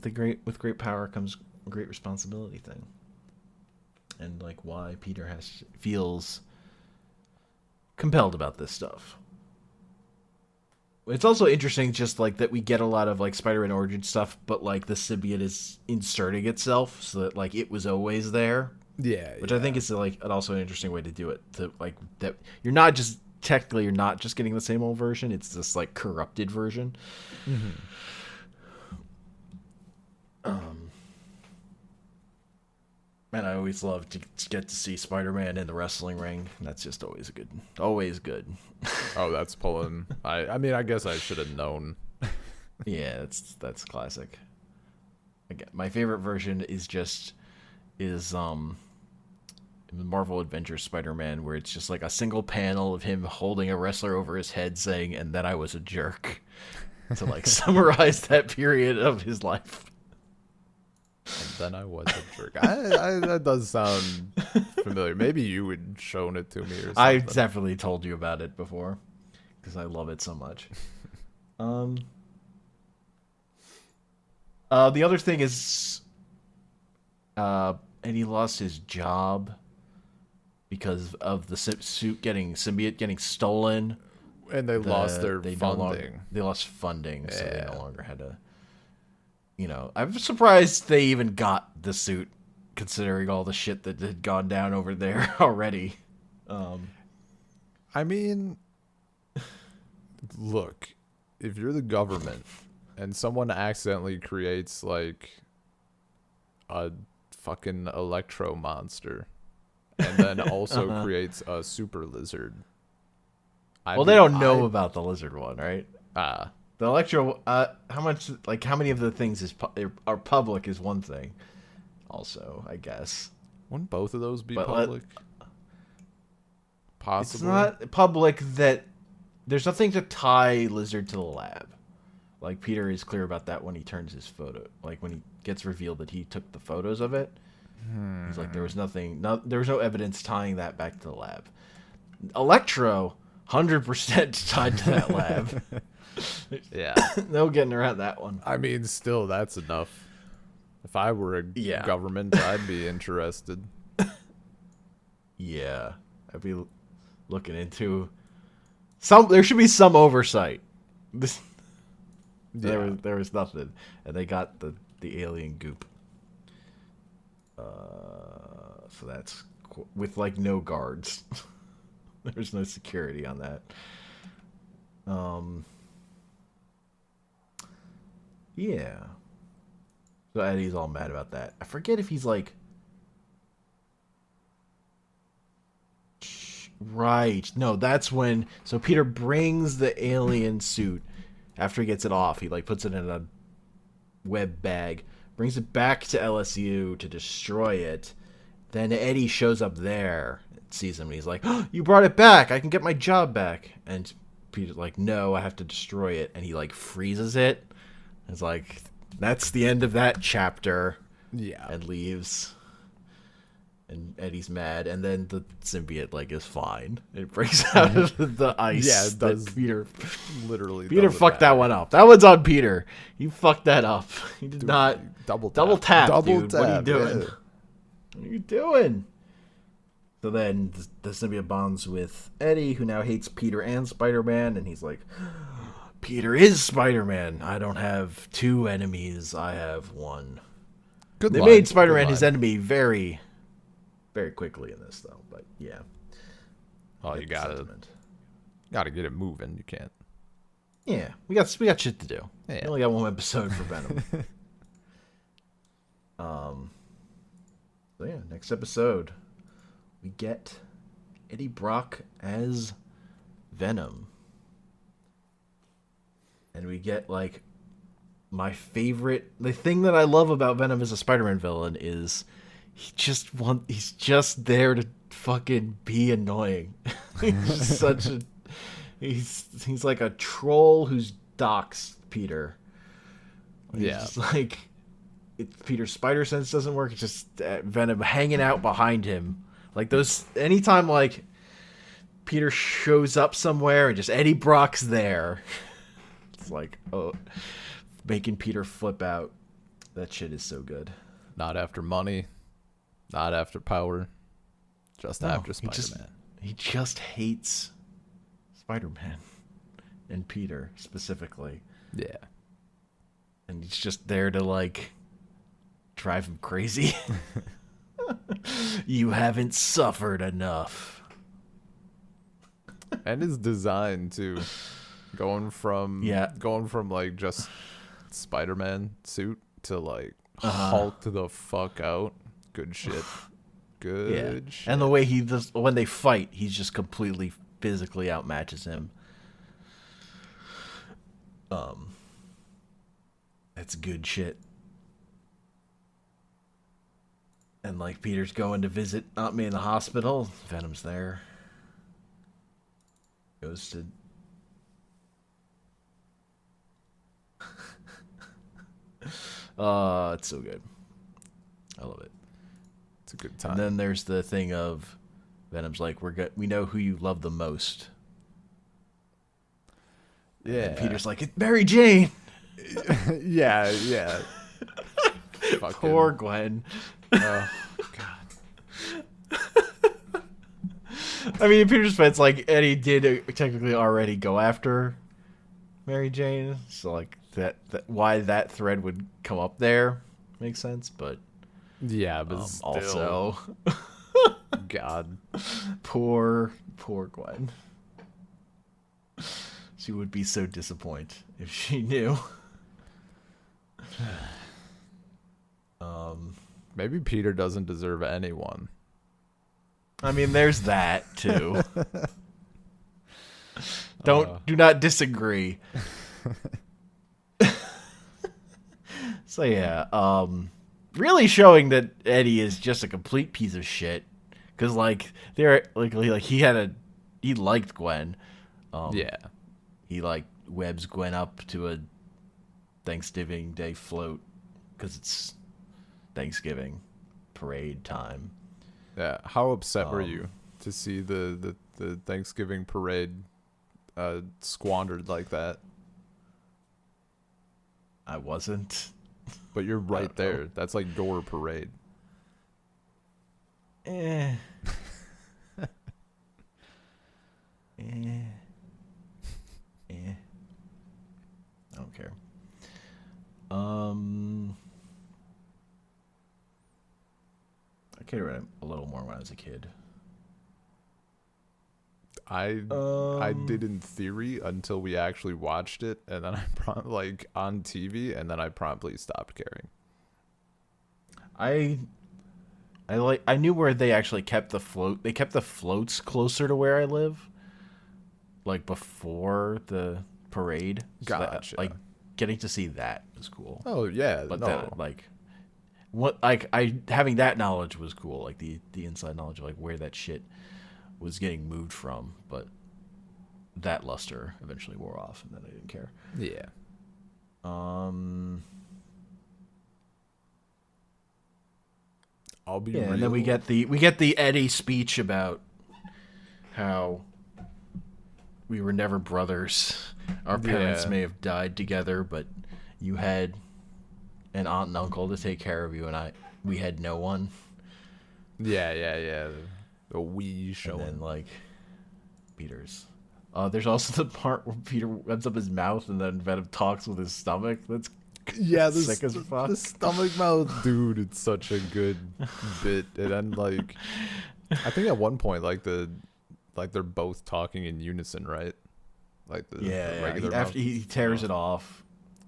the great with great power comes great responsibility thing, and like why Peter feels compelled about this stuff. It's also interesting, just like that we get a lot of like Spider-Man origin stuff, but like the symbiote is inserting itself, so that like it was always there, Yeah, which I think yeah. is like also an interesting way to do it. To like that you're not just technically you're not just getting the same old version; it's this like corrupted version. Hmm. Um, and I always love to get to see Spider-Man in the wrestling ring. That's just always good. Oh, that's pulling. I mean, I guess I should have known. Yeah, that's classic. Again, my favorite version is Marvel Adventures Spider-Man, where it's just like a single panel of him holding a wrestler over his head, saying, "And then I was a jerk," to like summarize that period of his life. And then I was a jerk. That does sound familiar. Maybe you had shown it to me or I something. definitely told you about it before because I love it so much. Um, the other thing is, and he lost his job because of the suit getting symbiote getting stolen. And they lost their They no longer funding. they lost funding, so they no Yeah. longer had to. I'm surprised they even got the suit, considering all the shit that had gone down over there already. Um, I mean, look, if you're the government and someone accidentally creates like a fucking electro monster and then also uh-huh. creates a super lizard, I Well, they mean, don't know about the lizard one, right? ah, The electro, how many of the things are public is one thing. Also, I guess, wouldn't both of those be but public? it's Possibly. not public that there's nothing to tie lizard to the lab. Like Peter is clear about that when he turns his photo, like when he gets revealed that he took the photos of it. He's like, there Hmm. was there was no evidence tying that back to the lab. Electro, 100% tied to that lab. Yeah. No getting around that one. I mean, still, that's enough. If I were a Yeah, government, I'd be interested. yeah. I'd be looking into some. There should be some oversight. This Yeah. there was nothing, and they got the alien goop. So that's with like no guards. There's no security on that. Um, yeah. So Eddie's all mad about that. I forget if he's like, right. No, that's when. So Peter brings the alien suit after he gets it off. He like puts it in a web bag, brings it back to LSU to destroy it. Then Eddie shows up there, sees him, and he's like, oh, "You brought it back. I can get my job back." And Peter's like, "No, I have to destroy it." And he like freezes it. It's like, that's the end of that chapter, Yeah. and leaves. And Eddie's mad, and then the symbiote like is fine. It breaks out of the Yeah, ice it that does. Peter Literally Peter doesn't fucked that matter. one up. That one's on Peter. You fucked that up. He did Dude, not double double tap. tap, Double dude. What are you tap. doing? Yeah. What are you doing? So then the symbiote bonds with Eddie, who now hates Peter and Spider-Man, and he's like, Peter is Spider-Man. I don't have two enemies. I have one. Good They line. made Good Spider-Man his line. enemy very, very quickly in this, though. But yeah, I Oh, you get the gotta sentiment. gotta get it moving. You can't. Yeah, we got shit to do. Yeah. We only got one episode for Venom. So yeah, next episode we get Eddie Brock as Venom. And we get like my favorite, the thing that I love about Venom as a Spider-Man villain is he's just there to fucking be annoying. He's just such a he's like a troll who's doxed Peter. He's just like Peter's spider sense doesn't work. It's just Venom hanging out behind him. Like those anytime like Peter shows up somewhere and just Eddie Brock's there. It's like, oh, making Peter flip out. That shit is so good. Not after money, not after power, just after Spider-Man. He just hates Spider-Man and Peter specifically. Yeah. And he's just there to like drive him crazy. You haven't suffered enough. And his design too. Going from like just Spider-Man suit to like Hulk to the fuck out. Good shit. Good shit. And the way he does when they fight, he's just completely physically outmatches him. That's good shit. And like Peter's going to visit Aunt May in the hospital. Venom's there. Goes to it's so good. I love it. It's a good time. And then there's the thing of Venom's like, we know who you love the most. Yeah. And Peter's like, it's Mary Jane. yeah. Poor Gwen. Oh, God. I mean, in Peter's defense, like Eddie did technically already go after Mary Jane, so like that why that thread would come up there makes sense. But yeah, but still, also, God, poor Gwen. She would be so disappointed if she knew. Maybe Peter doesn't deserve anyone. I mean, there's that too. Do not disagree. So yeah, really showing that Eddie is just a complete piece of shit. Cause like he liked Gwen. Yeah. He like webs Gwen up to a Thanksgiving Day float because it's Thanksgiving parade time. Yeah. How upset were you to see the Thanksgiving parade squandered like that? I wasn't. But you're right there. That's like your parade. Eh. I don't care. I cared about it a little more when I was a kid. I did in theory until we actually watched it, and then like on TV, and then I promptly stopped caring. I knew where they actually kept the float. They kept the floats closer to where I live, like before the parade. So Gotcha. that, like getting to see that was cool. Oh yeah, But no. that, like, what I having that knowledge was cool. Like the inside knowledge of like where that shit was getting moved from. But that luster eventually wore off, and then I didn't care. Yeah. I'll be real. And then we get the Eddie speech about how we were never brothers. Our parents may have died together, but you had an aunt and uncle to take care of you, and we had no one. Yeah. The wee showing. And then like Peter's. There's also the part where Peter webs up his mouth and then Venom talks with his stomach. That's sick as fuck. The stomach mouth, dude. It's such a good bit. And then like, I think at one point like they're both talking in unison, right? like the Yeah. regular mouth. After he tears it off,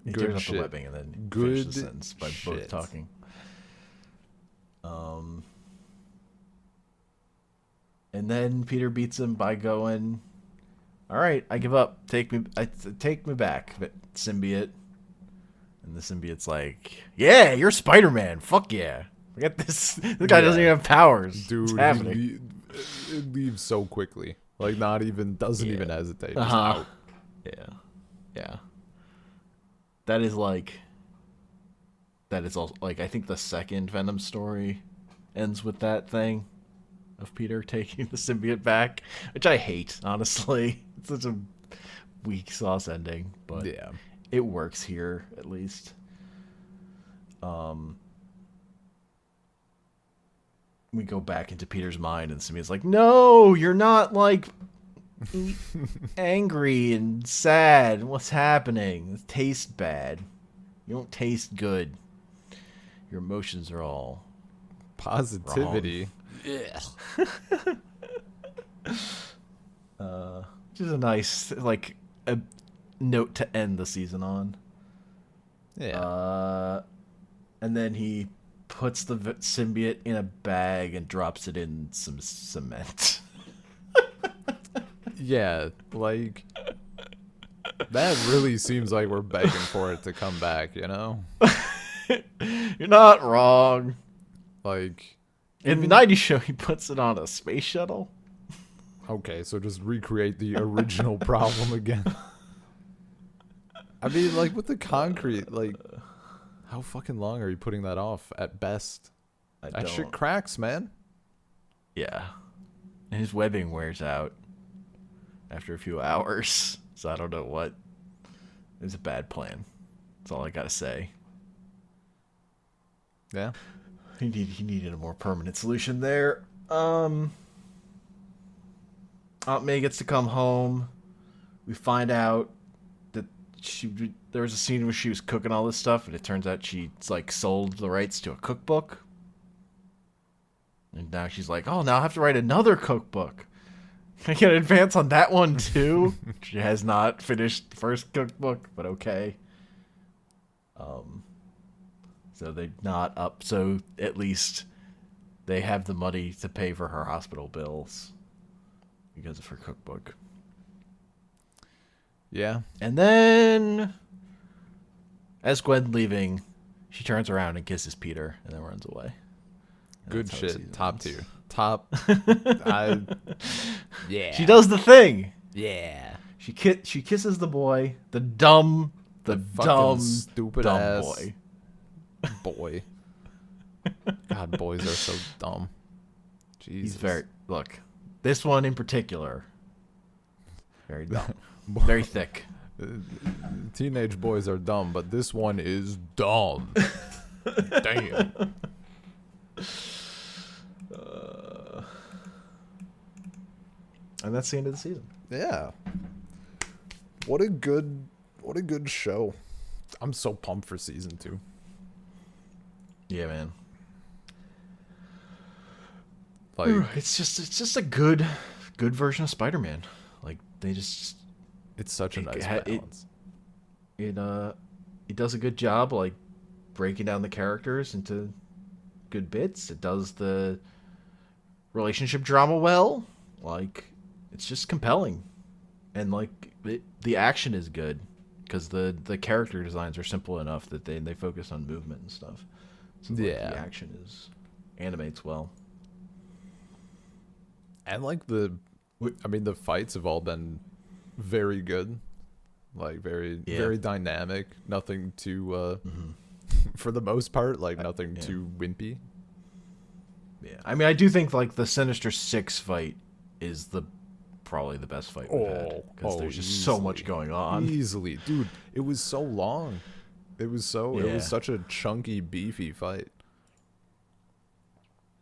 he Good tears off shit. the webbing and then Good finishes the sentence by both shit. talking. And then Peter beats him by going, "All right, I give up. Take me back, symbiote." And the symbiote's like, "Yeah, you're Spider-Man. Fuck yeah. Look at this. This guy doesn't even have powers. Dude, What's happening?" it leaves so quickly. Like, doesn't even hesitate. Just Uh-huh. out. Yeah. That is also like, I think the second Venom story ends with that thing of Peter taking the symbiote back, which I hate, honestly. It's such a weak sauce ending, but Yeah. it works here at least. We go back into Peter's mind, and Symbiote's like, "No, you're not like angry and sad. What's happening? It tastes bad. You don't taste good. Your emotions are all Positivity. just a nice a note to end the season on." Yeah. And then he puts the symbiote in a bag and drops it in some cement. Yeah, like that really seems like we're begging for it to come back, you know? You're not wrong. Like, In the 90s show, he puts it on a space shuttle. okay, so just recreate the original problem again. I mean, like, with the concrete, like, how fucking long are you putting that off at best? That shit cracks, man. Yeah. And his webbing wears out after a few hours. So I don't know what. It was a bad plan. That's all I gotta say. Yeah. He needed a more permanent solution there. Aunt May gets to come home. We find out that there was a scene where she was cooking all this stuff, and it turns out she's like sold the rights to a cookbook. And now she's like, "Oh, now I have to write another cookbook. Can I get an advance on that one too?" She has not finished the first cookbook, but okay. So they're not up. So at least they have the money to pay for her hospital bills because of her cookbook. Yeah. And then, as Gwen's leaving, she turns around and kisses Peter and then runs away. And Good that's how the shit. season Top ends. tier. Top. Yeah. She does the thing. Yeah. She kisses the boy, the dumb Fucking stupid dumb ass boy. boy. God, boys are so dumb. Jesus. He's look. This one in particular, very dumb, very thick. Teenage boys are dumb, but this one is dumb. Damn. And that's the end of the season. Yeah. What a good show. I'm so pumped for season 2. Yeah, man. Like, It's just a good version of Spider-Man. Like they just it's such a nice it- balance. it does a good job like breaking down the characters into good bits. It does the relationship drama well. Like it's just compelling, and like the action is good because the character designs are simple enough that they focus on movement and stuff. So like, Yeah. the action animates well. And like the fights have all been very good. Like very dynamic. Nothing too for the most part, like nothing too wimpy. Yeah, I mean, I do think like the Sinister 6 fight is probably the best fight we've had because there's just so much going on. Easily, dude. It was so long. It was such a chunky, beefy fight.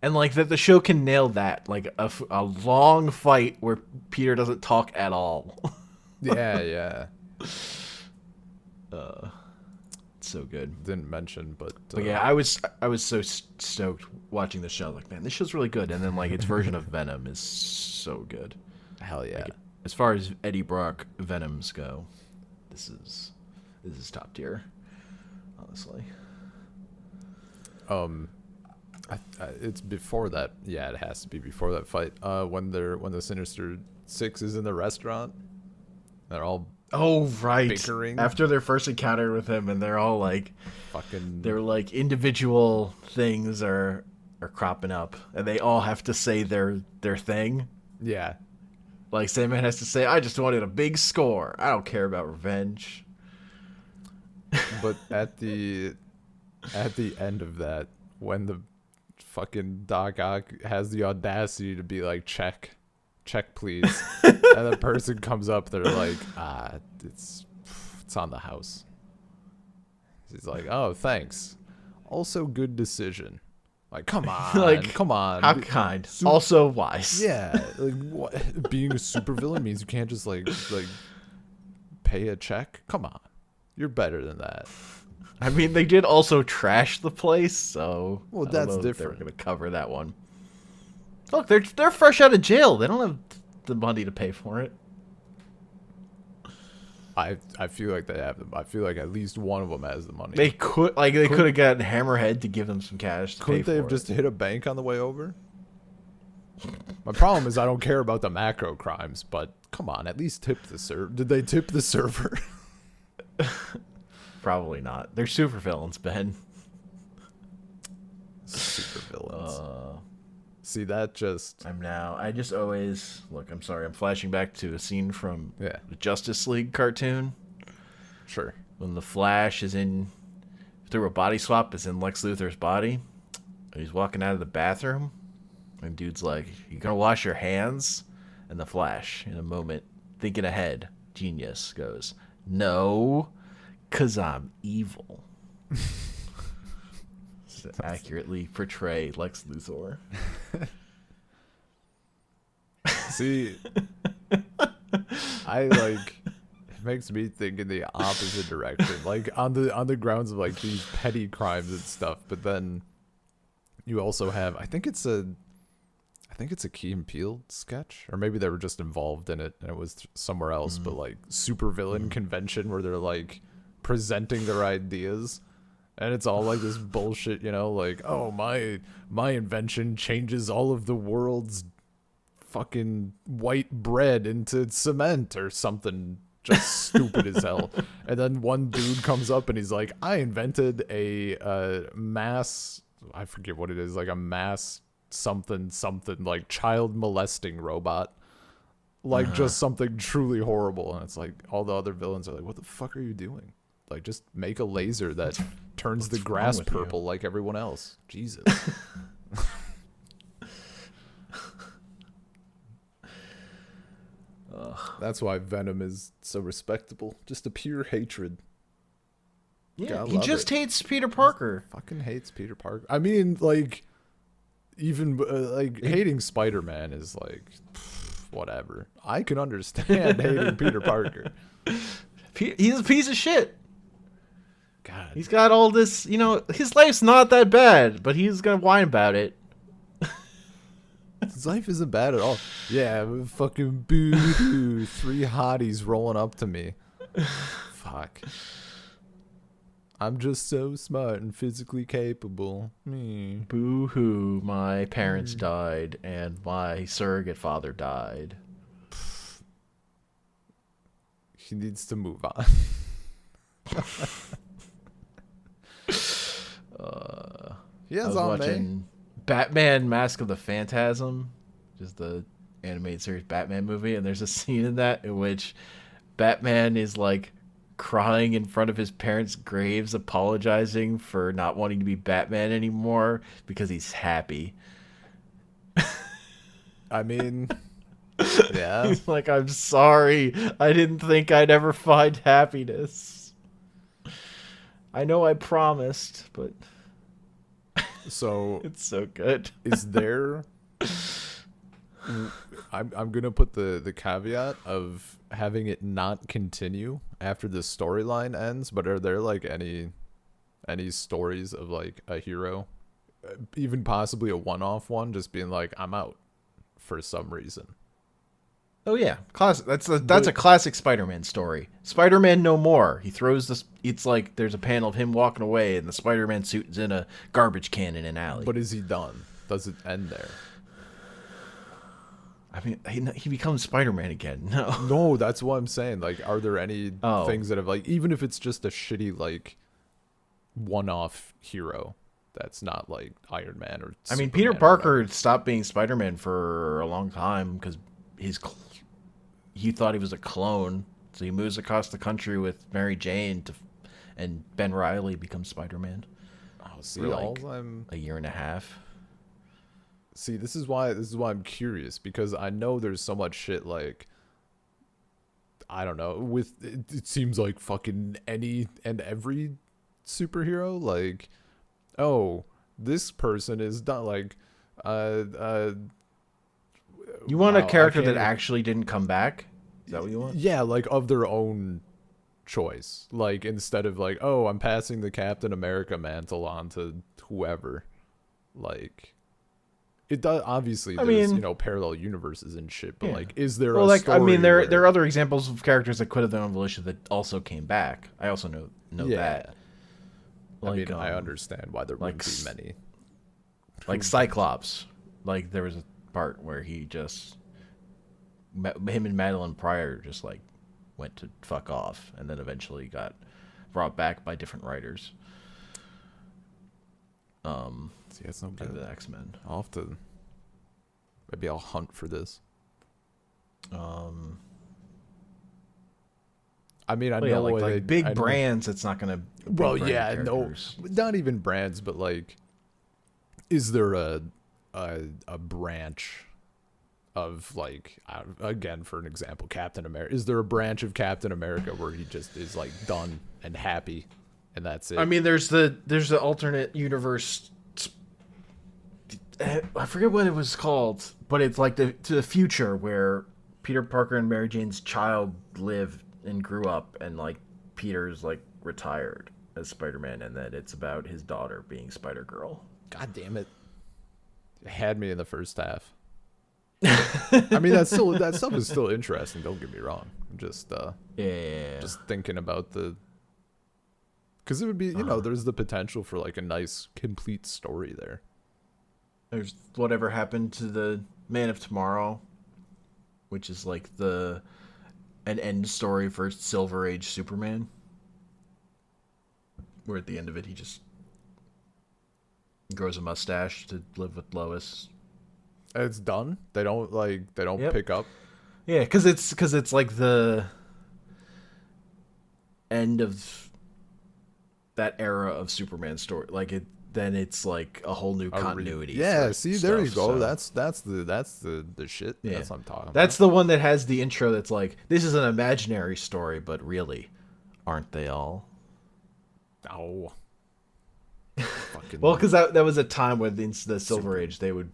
And like that, the show can nail that, like a long fight where Peter doesn't talk at all. Yeah. It's so good. Didn't mention, but Yeah, I was so stoked watching the show. Like, man, this show's really good. And then like its version of Venom is so good. hell yeah. as far as Eddie Brock Venoms go, this is top tier, honestly. It's before that. Yeah, it has to be before that fight. When the Sinister Six is in the restaurant, they're all Oh right. bickering. After their first encounter with him, and they're all like, fucking. they're like individual things are cropping up, and they all have to say their thing. Yeah. Like Sandman has to say, "I just wanted a big score. I don't care about revenge." But at the end of that, when the fucking Doc Ock has the audacity to be like, check please, and the person comes up, they're like, it's on the house. He's like, oh, thanks. Also, good decision. Like, come on, Like, come on. How kind. Also wise. Yeah, like what? Being a supervillain means you can't just like pay a check. Come on, you're better than that. I mean, they did also trash the place, so Well, I don't that's know if different. They were going to cover that one. Look, they're fresh out of jail. They don't have the money to pay for it. I feel like they have them. I feel like at least one of them has the money. They could have gotten Hammerhead to give them some cash. Couldn't they have just hit a bank on the way over? My problem is I don't care about the macro crimes, but come on, at least tip the server. Did they tip the server? Probably not. They're super villains, Ben. Super villains. See, that just... I just always... Look, I'm sorry. I'm flashing back to a scene from Yeah. the Justice League cartoon. Sure. When the Flash is through a body swap, is in Lex Luthor's body. And he's walking out of the bathroom. And dude's like, you gonna wash your hands? And the Flash, in a moment, thinking ahead, genius, goes, no, 'cause I'm evil. To accurately portray Lex Luthor. See, it makes me think in the opposite direction, like on the grounds of like these petty crimes and stuff. But then you also have, I think it's a Key and Peele sketch, or maybe they were just involved in it and it was somewhere else. But like supervillain convention where they're like presenting their ideas. And it's all like this bullshit, like, oh, my invention changes all of the world's fucking white bread into cement or something just stupid as hell. And then one dude comes up and he's like, I invented a mass, I forget what it is, like a mass something, like child molesting robot. Like just something truly horrible. And it's like all the other villains are like, what the fuck are you doing? Like, just make a laser that turns the grass purple like everyone else. Jesus. That's why Venom is so respectable. Just a pure hatred. Yeah, he just hates Peter Parker. Fucking hates Peter Parker. I mean, like, even hating Spider-Man is like, whatever. I can understand hating Peter Parker. He's a piece of shit. God. He's got all this, his life's not that bad, but he's gonna whine about it. His life isn't bad at all. Yeah, fucking boo-hoo. 3 hotties rolling up to me. Fuck. I'm just so smart and physically capable. Me. Boo-hoo, my parents died, and my surrogate father died. He needs to move on. I was watching Batman Mask of the Phantasm, just the animated series Batman movie, and there's a scene in that in which Batman is like crying in front of his parents' graves, apologizing for not wanting to be Batman anymore because he's happy. I mean, yeah. He's like, I'm sorry. I didn't think I'd ever find happiness. I know I promised, but so it's so good. Is there I'm gonna put the caveat of having it not continue after the storyline ends, but are there like any stories of like a hero, even possibly a one-off one, just being like, I'm out for some reason? Oh yeah, classic. That's a classic Spider-Man story. Spider-Man no more. He throws this. It's like there's a panel of him walking away, and the Spider-Man suit is in a garbage can in an alley. But is he done? Does it end there? I mean, he becomes Spider-Man again. No. No, that's what I'm saying. Like, are there any Oh. things that have, like, even if it's just a shitty, like, one-off hero that's not like Iron Man or I mean, Superman Peter or Parker stopped being Spider-Man for a long time because he thought he was a clone, so he moves across the country with Mary Jane and Ben Reilly becomes Spider-Man whatever. Oh, see, for all like I'm a year and a half. see this is why I'm curious, because I know there's so much shit, like, I don't know, with it seems like fucking any and every superhero, like, oh, this person is done, like, You want a wow, I character can't that even- actually didn't come back? Is that what you want? yeah, like, of their own choice, like, instead of like, oh, I'm passing the Captain America mantle on to whoever, like, it does obviously I there's, mean- you know, parallel universes and shit, but Yeah. like, is there Well, a like I mean, story there are where- other examples of characters that quit of their own volition that also came back. I also know that. I mean, Like, I understand why there like wouldn't be many. Like Cyclops. Like there was a part where he just him and Madeline Pryor just like went to fuck off, and then eventually got brought back by different writers. See, that's no Of good. the X-Men. I'll have to. Maybe I'll hunt for this. I mean, I Well, yeah, know like, what like they- big I know- brands. It's not gonna. Well, big brand yeah, no, characters. not even brands, but like, is there a branch of, like, again, for an example, Captain America? Is there a branch of Captain America where he just is like done and happy, and that's it? I mean, there's the alternate universe. I forget what it was called, but it's like to the future where Peter Parker and Mary Jane's child lived and grew up, and like Peter's like retired as Spider-Man, and then it's about his daughter being Spider-Girl. God damn it! It had me in the first half. I mean, that stuff is still interesting. Don't get me wrong. I'm just Yeah. just thinking about because it would be, you know, there's the potential for like a nice complete story there. There's whatever happened to the Man of Tomorrow, which is like an end story for Silver Age Superman, where at the end of it he just grows a mustache to live with Lois. It's done. They don't Yep. pick up. Yeah, because it's like the end of that era of Superman story. Like it, then it's like a whole new continuity. Yeah, for see, there you stuff, go. so- That's the shit. Yeah. That's what I'm talking That's the one that has the intro that's like, this is an imaginary story, but really, aren't they all? about. Oh. Fucking Well, because that was a time when the Silver Age, they would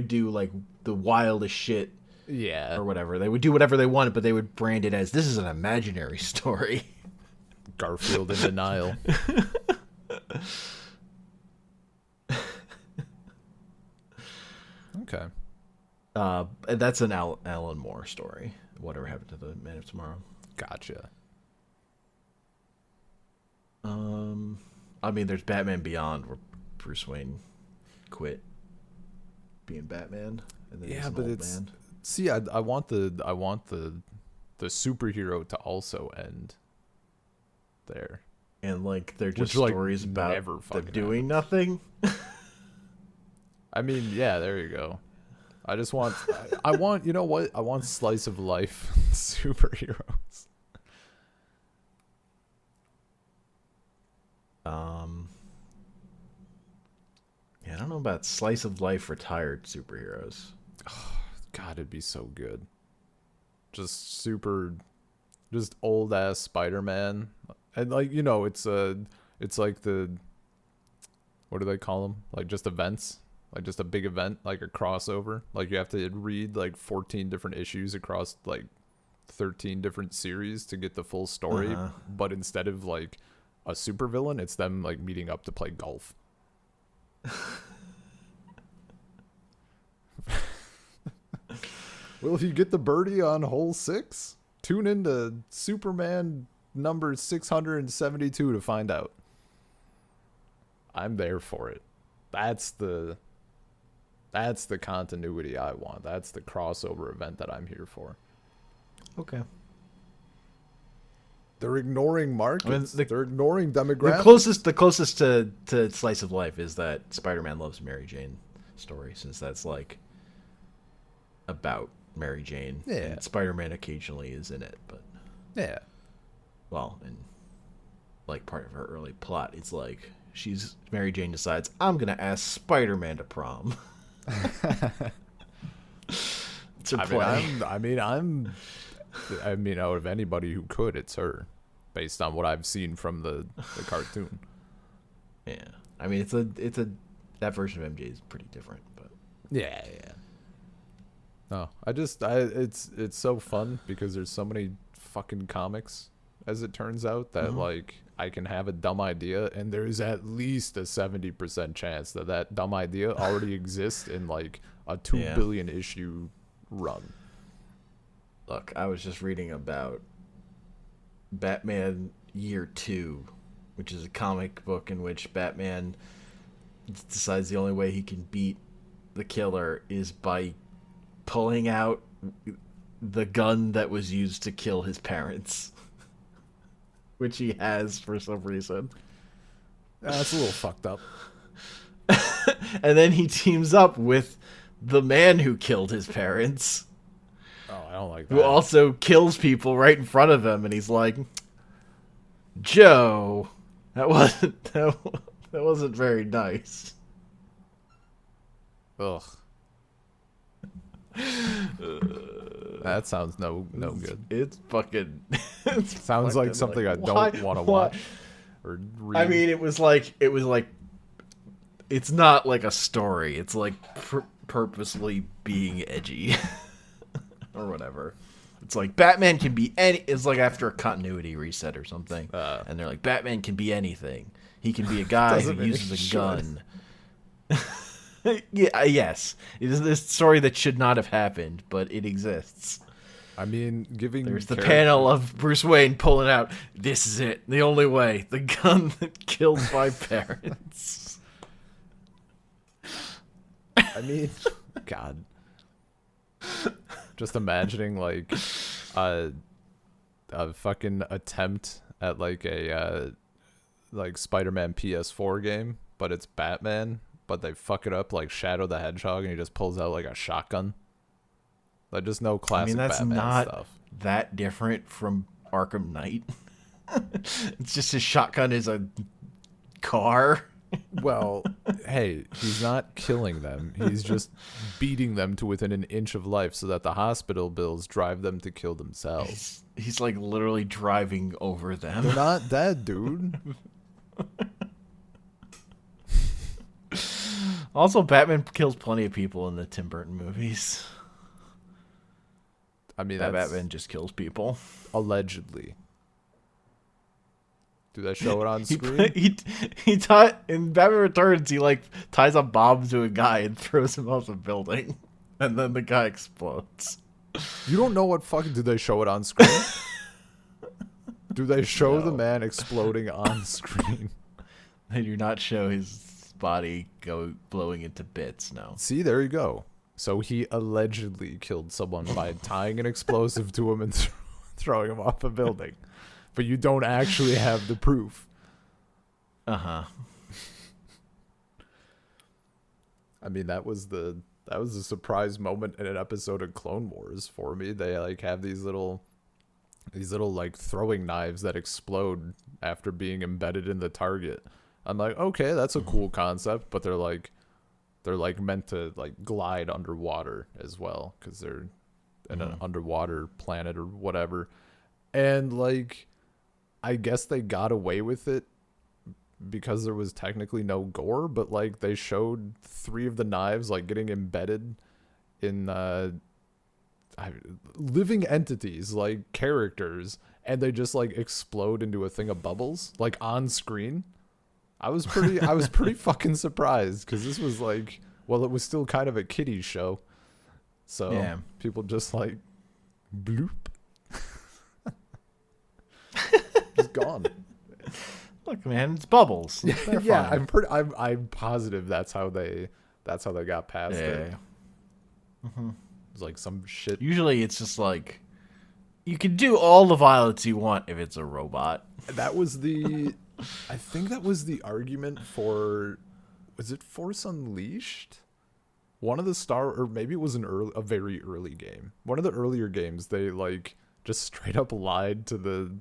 do like the wildest shit yeah. or whatever. They would do whatever they wanted, but they would brand it as, this is an imaginary story. Garfield in denial. Okay. And that's an Alan Moore story. Whatever happened to the Man of Tomorrow? Gotcha. I mean, there's Batman Beyond, where Bruce Wayne quit being Batman, and then he's Yeah, an but old it's man. see, I want the superhero to also end there. And like they're just Which, like, stories about never them fucking doing nothing. I mean, yeah, there you go. I just want, I want, you know what? I want slice of life superheroes. Yeah, I don't know about slice of life retired superheroes. God, it'd be so good. Just just old ass Spider-Man, and like, you know, it's like the, what do they call them? Like just events, like just a big event, like a crossover. Like you have to read like 14 different issues across like 13 different series to get the full story. Uh-huh. But instead of like a supervillain, it's them like meeting up to play golf. Will he get the birdie on hole 6? Tune into Superman number 672 to find out. I'm there for it. That's the continuity I want. That's the crossover event that I'm here for. Okay. They're ignoring markets. They're ignoring demographics. The closest to slice of life is that Spider-Man Loves Mary Jane story, since that's like about Mary Jane. Yeah. And Spider-Man occasionally is in it, but yeah. Well, and like part of her early plot, it's like Mary Jane decides, I'm gonna ask Spider-Man to prom. It's her play. I mean, out of anybody who could, it's her, based on what I've seen from the cartoon. Yeah, I mean, that version of MJ is pretty different, but yeah. No, it's so fun because there's so many fucking comics, as it turns out, that like I can have a dumb idea and there's at least a 70% chance that dumb idea already exists in like a 2 billion issue run. Look, I was just reading about Batman Year 2, which is a comic book in which Batman decides the only way he can beat the killer is by pulling out the gun that was used to kill his parents. Which he has for some reason. That's a little fucked up. And then he teams up with the man who killed his parents. Oh, I don't like that. Who also kills people right in front of him, and he's like, Joe, that wasn't very nice. Ugh. That sounds no good. It's fucking. Sounds like something I don't want to watch or read. I mean, it was like it's not like a story. It's like purposely being edgy or whatever. It's like Batman can be any. It's like after a continuity reset or something, and they're like, Batman can be anything. He can be a guy who uses a gun. Yeah, yes. It is this story that should not have happened, but it exists. I mean, there's the panel of Bruce Wayne pulling out, this is it, the only way, the gun that killed my parents. I mean, God. Just imagining like a fucking attempt at like a like Spider-Man PS4 game, but it's Batman. But they fuck it up like Shadow the Hedgehog, and he just pulls out like a shotgun. Like just no classic Batman not stuff. That different from Arkham Knight. It's just his shotgun is a car. Well, hey, he's not killing them. He's just beating them to within an inch of life so that the hospital bills drive them to kill themselves. He's like literally driving over them. They're not dead, dude. Also, Batman kills plenty of people in the Tim Burton movies. I mean, Batman just kills people. Allegedly. Do they show it on screen? In Batman Returns, he like ties a bomb to a guy and throws him off a building, and then the guy explodes. You don't know what fucking... Do they show it on screen? Do they show the man exploding on screen? They do not show his body blowing into bits. No. See, there you go. So he allegedly killed someone by tying an explosive to him and throwing him off a building, but you don't actually have the proof. I mean, that was a surprise moment in an episode of Clone Wars for me. They like have these little like throwing knives that explode after being embedded in the target. I'm like, okay, that's a cool concept, but they're like meant to like glide underwater as well because they're in an underwater planet or whatever. And like, I guess they got away with it because there was technically no gore, but like they showed 3 of the knives like getting embedded in living entities, like characters, and they just like explode into a thing of bubbles like on screen. I was pretty fucking surprised because this was like, well, it was still kind of a kiddie show. So Yeah. people just like bloop. Just gone. Look, man, it's bubbles. They're Yeah, fine. I'm positive that's how they got past it. Yeah. It's like some shit. Usually it's just like you can do all the violence you want if it's a robot. That was I think that was the argument for, was it Force Unleashed? One of the or maybe it was a very early game. One of the earlier games, they like just straight up lied to the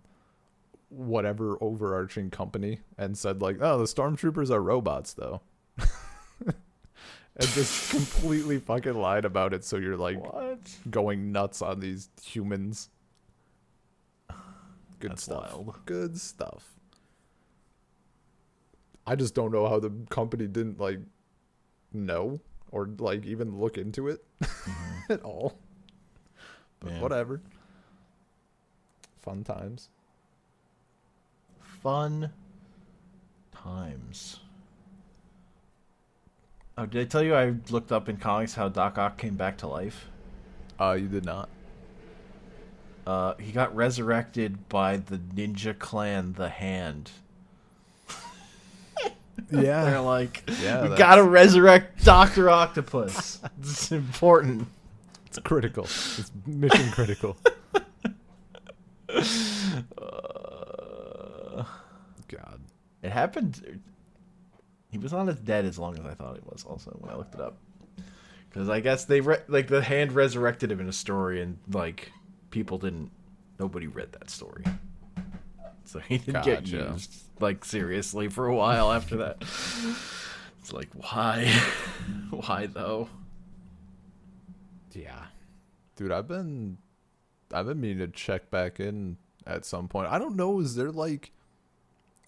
whatever overarching company and said like, oh, the stormtroopers are robots though. And just completely fucking lied about it, so you're like What? going nuts on these humans. Good That's stuff. wild. Good stuff. I just don't know how the company didn't like know or like even look into it at all. But Yeah. whatever. Fun times. Fun times. Oh, did I tell you I looked up in comics how Doc Ock came back to life? You did not. He got resurrected by the ninja clan, the Hand. Yeah. They're like, Yeah, we that's- gotta resurrect Dr. Octopus. It's important. It's critical. It's mission critical. God. It happened. He was not as dead as long as I thought he was. Also, when I looked it up, because I guess they like the Hand resurrected him in a story, and like people didn't. Nobody read that story, so he didn't get Gotcha. used like seriously for a while after that. It's like why, why though? Yeah. Dude, I've been meaning to check back in at some point. I don't know, is there like,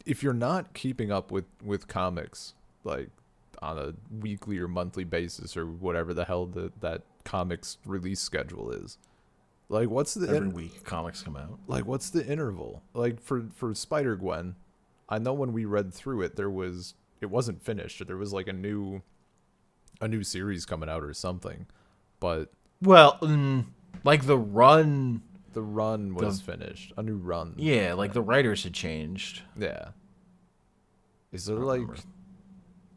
if you're not keeping up with comics like on a weekly or monthly basis or whatever the hell that comics release schedule is, like what's the Every week comics come out. like what's the interval? Like for Spider-Gwen, I know when we read through it it wasn't finished, or there was like a new series coming out or something. But Well, like the run. the run was finished. A new run. Yeah, like the writers had changed. Yeah. Is there I don't like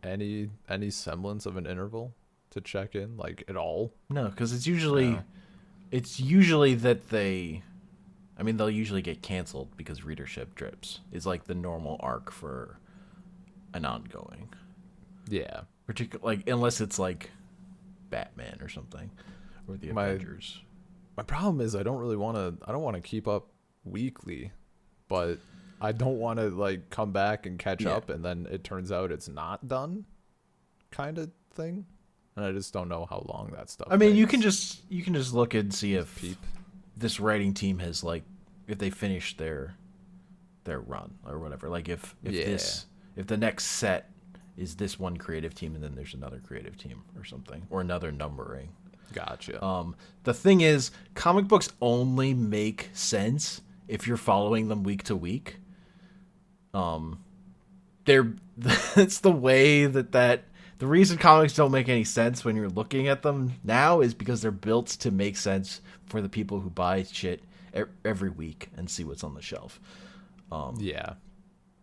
remember. any semblance of an interval to check in, like at all? No, because it's usually No. that they'll usually get canceled because readership drips. It's like the normal arc for an ongoing. Yeah. Like unless it's like Batman or something, or the Avengers. My problem is I don't want to keep up weekly, but I don't want to like come back and catch Yeah. up and then it turns out it's not done kind of thing. And I just don't know how long that stuff I mean, you takes. can just look and see if Peep. this writing team has like if they finished their run or whatever. Like if the next set is this one creative team and then there's another creative team or something, or another numbering. Gotcha. The thing is, comic books only make sense if you're following them week to week. That's the way that the reason comics don't make any sense when you're looking at them now is because they're built to make sense for the people who buy shit every week and see what's on the shelf. Yeah.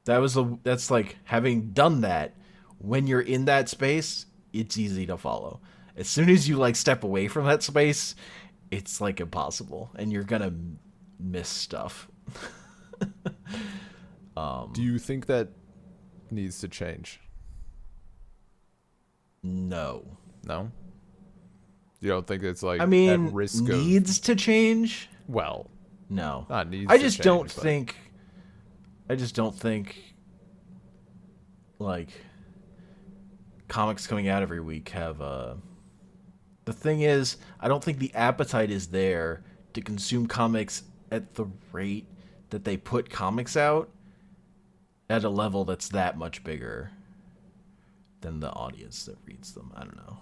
That's like having done that. When you're in that space, it's easy to follow. As soon as you like step away from that space, it's like impossible, and you're gonna miss stuff. Do you think that needs to change? No, No? You don't think it's like I mean at risk needs to change. of, well, No, not needs I to just change, don't but- think. I just don't think. Like, comics coming out every week have The thing is, I don't think the appetite is there to consume comics at the rate that they put comics out at a level that's that much bigger than the audience that reads them. I don't know.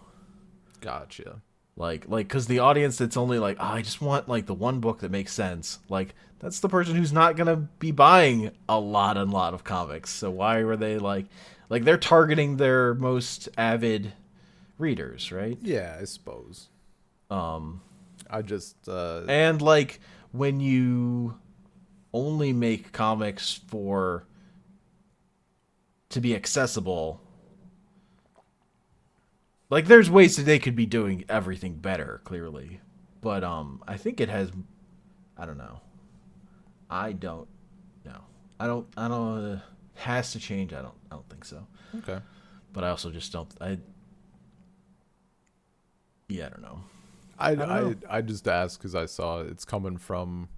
Gotcha. Like, because the audience that's only like, oh, I just want like the one book that makes sense. Like, that's the person who's not gonna be buying a lot of comics. So why were they like they're targeting their most avid readers, right? Yeah, I suppose. I just And like when you only make comics for to be accessible, like there's ways that they could be doing everything better, clearly. But I think it has, I don't know. I don't know. I don't it has to change. I don't think so. okay. But I also just don't yeah, I don't know. I don't I know. I just asked because I saw it's coming from,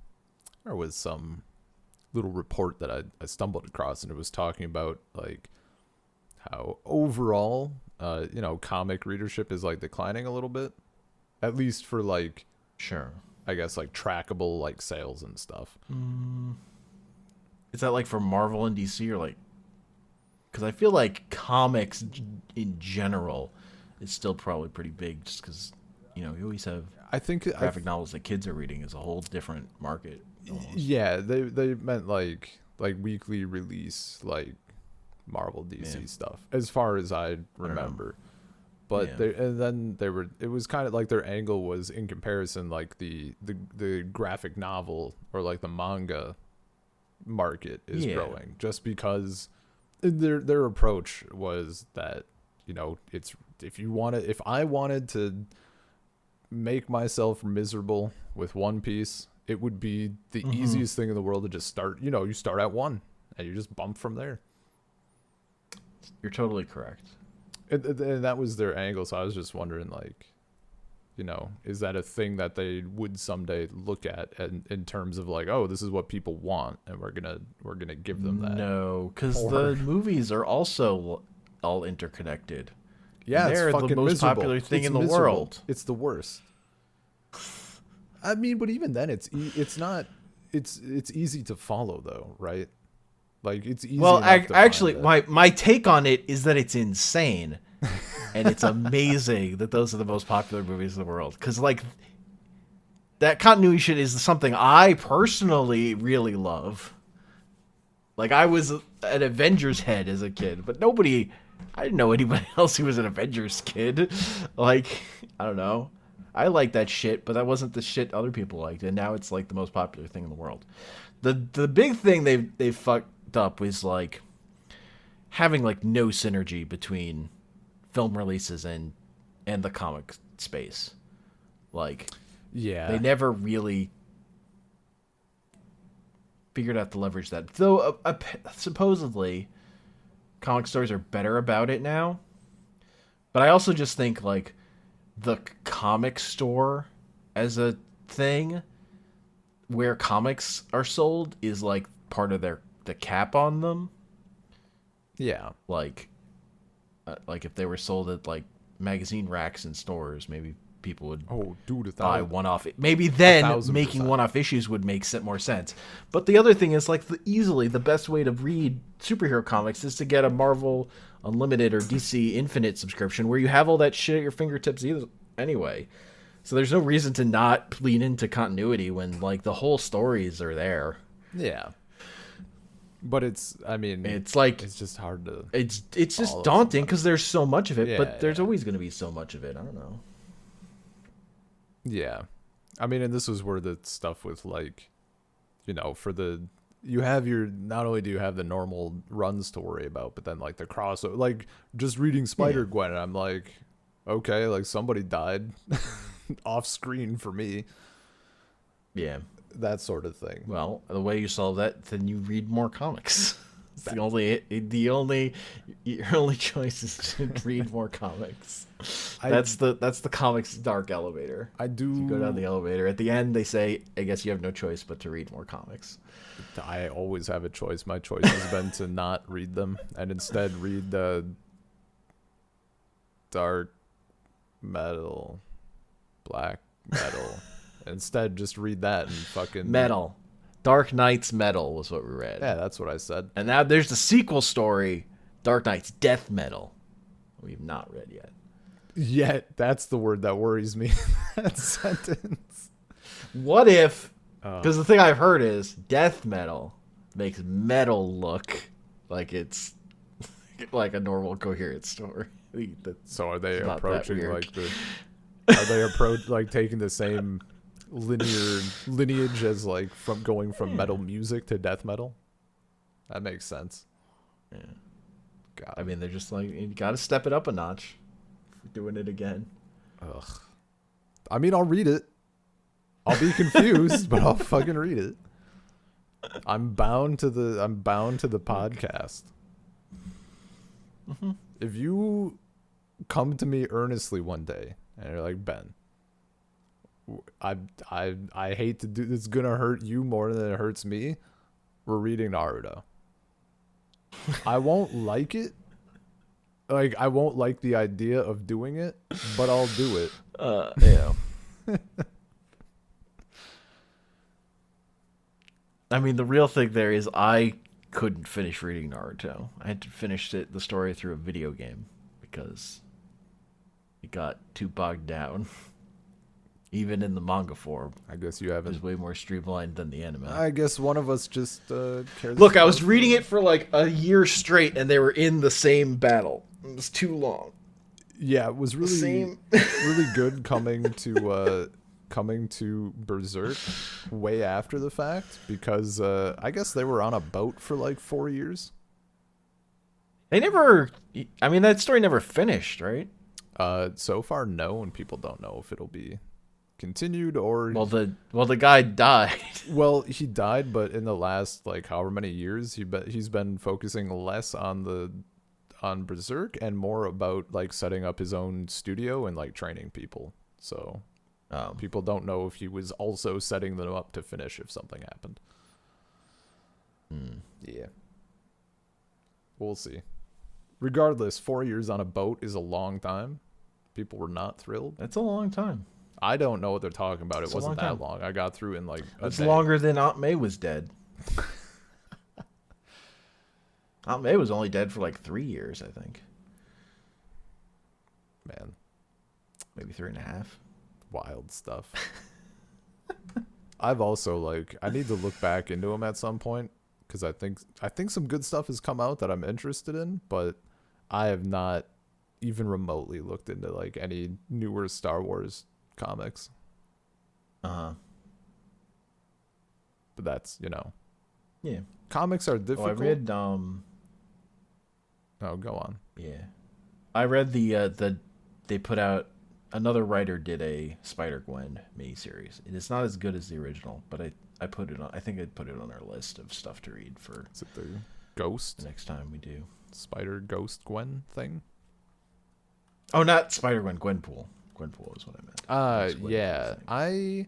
or was some little report that I stumbled across, and it was talking about like how overall, comic readership is like declining a little bit, at least for like, Sure. I guess like trackable like sales and stuff. Is that like for Marvel and DC or like? Because I feel like comics in general is still probably pretty big, just because you always have I think graphic novels that kids are reading is a whole different market. Almost. yeah, they meant like weekly release like Marvel DC Yeah. stuff as far as I I don't know. remember. But Yeah. they and then they were it was kind of like their angle was in comparison like the graphic novel or like the manga market is Yeah. growing just because their approach was that it's if I wanted to make myself miserable with One Piece, it would be the easiest thing in the world to just start, you start at one and you just bump from there. You're totally correct. And that was their angle, so I was just wondering like, is that a thing that they would someday look at in terms of like, oh, this is what people want and we're going to give them that. No, because Or- the movies are also all interconnected. Yeah, it's They're the fucking most miserable. popular thing It's in the miserable. world. It's the worst. I mean, but even then, it's not. It's easy to follow though, right? Like it's easy. Well, enough to actually, find it. my take on it is that it's insane, and it's amazing that those are the most popular movies in the world. Because like that continuity shit is something I personally really love. Like I was an Avengers head as a kid, but I didn't know anybody else who was an Avengers kid. Like I don't know. I like that shit, but that wasn't the shit other people liked, and now it's like the most popular thing in the world. The big thing they fucked up was like having like no synergy between film releases and the comic space. Like Yeah, they never really figured out to leverage that. Though supposedly comic stores are better about it now. But I also just think like the comic store as a thing where comics are sold is like part of the cap on them. yeah. Like if they were sold at like magazine racks in stores, maybe people would Oh, dude, buy one-off. Maybe then 1,000%. making one-off issues would make more sense. But the other thing is like easily the best way to read superhero comics is to get a Marvel Unlimited or DC Infinite subscription where you have all that shit at your fingertips anyway. So there's no reason to not lean into continuity when like the whole stories are there. Yeah. But I mean, It's like it's just hard to. it's just follow daunting because there's so much of it, Yeah, but there's yeah. always going to be so much of it. I don't know. Yeah. I mean, and this was where the stuff with like, you have not only do you have the normal runs to worry about, but then like the crossover, like just reading Spider-Gwen, and I'm like, okay, like somebody died off screen for me, Yeah. that sort of thing. Well, the way you solve that, then you read more comics. It's your only choice is to read more comics. That's the comics dark elevator. I do. You go down the elevator. At the end, they say, "I guess you have no choice but to read more comics." I always have a choice. My choice has been to not read them and instead read the dark metal, black metal. Instead, just read that and fucking Metal, Dark Knight's Metal was what we read. Yeah, that's what I said. And now there's the sequel story, Dark Knight's Death Metal. We've not read yet. Yet, that's the word that worries me. That sentence. What if? Because the thing I've heard is death metal makes metal look like it's like a normal coherent story. So are they It's not that approaching weird. like the Are they like taking the same lineage as like from going from metal music to death metal? That makes sense. Yeah. God. I mean, they're just like, you got to step it up a notch. Doing it again. Ugh. I mean, I'll read it. I'll be confused, but I'll fucking read it. I'm bound to the podcast. Mm-hmm. If you come to me earnestly one day and you're like, Ben, I hate to do this, it's gonna hurt you more than it hurts me. We're reading Naruto. I won't like it. Like, I won't like the idea of doing it, but I'll do it. Yeah. I mean, the real thing there is I couldn't finish reading Naruto. I had to finish the story through a video game because it got too bogged down. Even in the manga form, I guess you it haven't. was way more streamlined than the anime. I guess one of us just cares. Look, I was reading it for like a year straight, and they were in the same battle. It was too long. Yeah, it was really really good coming to Berserk way after the fact, because I guess they were on a boat for like 4 years. They never. I mean, that story never finished, right? So far, no, and people don't know if it'll be continued or. Well, the guy died. Well, he died, but in the last like however many years, he's been focusing less on Berserk and more about like setting up his own studio and like training people. So people don't know if he was also setting them up to finish if something happened. Yeah. We'll see. Regardless, 4 years on a boat is a long time. People were not thrilled. That's a long time. I don't know what they're talking about. It It's a wasn't long that time. long. I got through in like a It's day. longer than Aunt May was dead. Aunt May was only dead for like 3 years, I think. Man, Maybe 3.5. wild stuff. I've also like I need to look back into them at some point because I think some good stuff has come out that I'm interested in, but I have not even remotely looked into like any newer Star Wars comics. Uh-huh. But that's, Yeah. comics are Oh, difficult. I read Oh, go on. yeah. I read the they put out another writer did a Spider-Gwen miniseries. And it's not as good as the original, but I put it on I think I'd put it on our list of stuff to read for Is it the Ghost the next time we do. Spider Ghost Gwen thing? Oh, not Spider-Gwen, Gwenpool. Gwenpool is what I meant. It's Gwenpool Yeah. thing.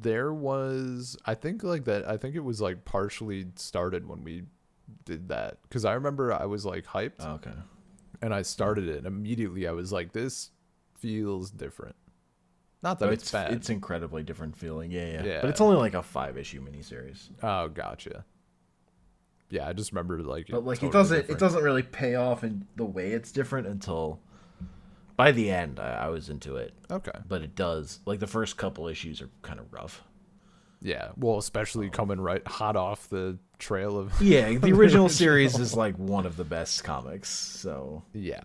There was I think it was like partially started when we did that, because I remember I was like hyped. Oh, okay. And I started it and immediately I was like, this feels different. Not that it's bad. It's incredibly different feeling. Yeah. Yeah. But it's only like a 5-issue miniseries. Oh, gotcha. Yeah, I just remember like But like totally it different. doesn't really pay off in the way it's different until by the end I was into it. Okay. But it does. Like the first couple issues are kind of rough. Yeah. Well, especially coming right hot off the trail of Yeah, the original series is like one of the best comics, so Yeah.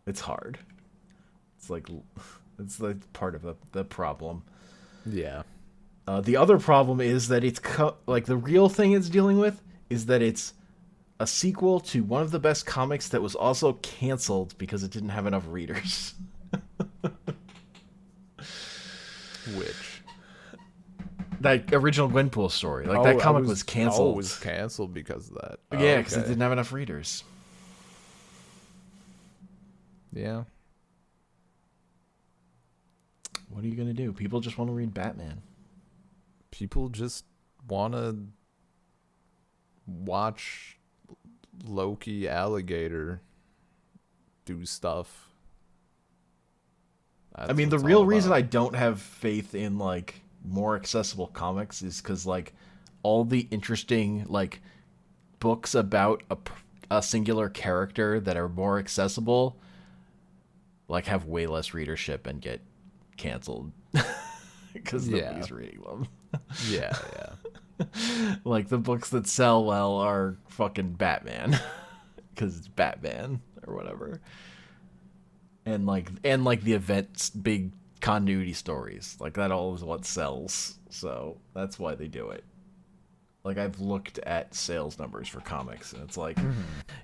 it's hard. It's like part of the problem. Yeah. The other problem is that it's like the real thing it's dealing with is that it's a sequel to one of the best comics that was also canceled because it didn't have enough readers. Which? That original Gwenpool story. Like that comic was canceled. Oh, it was canceled because of that. Oh, yeah, because it okay. didn't have enough readers. Yeah. What are you going to do? People just want to read Batman. People just want to watch Loki alligator do stuff. I mean, the real reason I don't have faith in like more accessible comics is because like all the interesting like books about a singular character that are more accessible like have way less readership and get canceled because nobody's reading them. Yeah. Like the books that sell well are fucking Batman because it's Batman or whatever. and the events big continuity stories. Like that all is what sells. So that's why they do it. Like I've looked at sales numbers for comics and it's like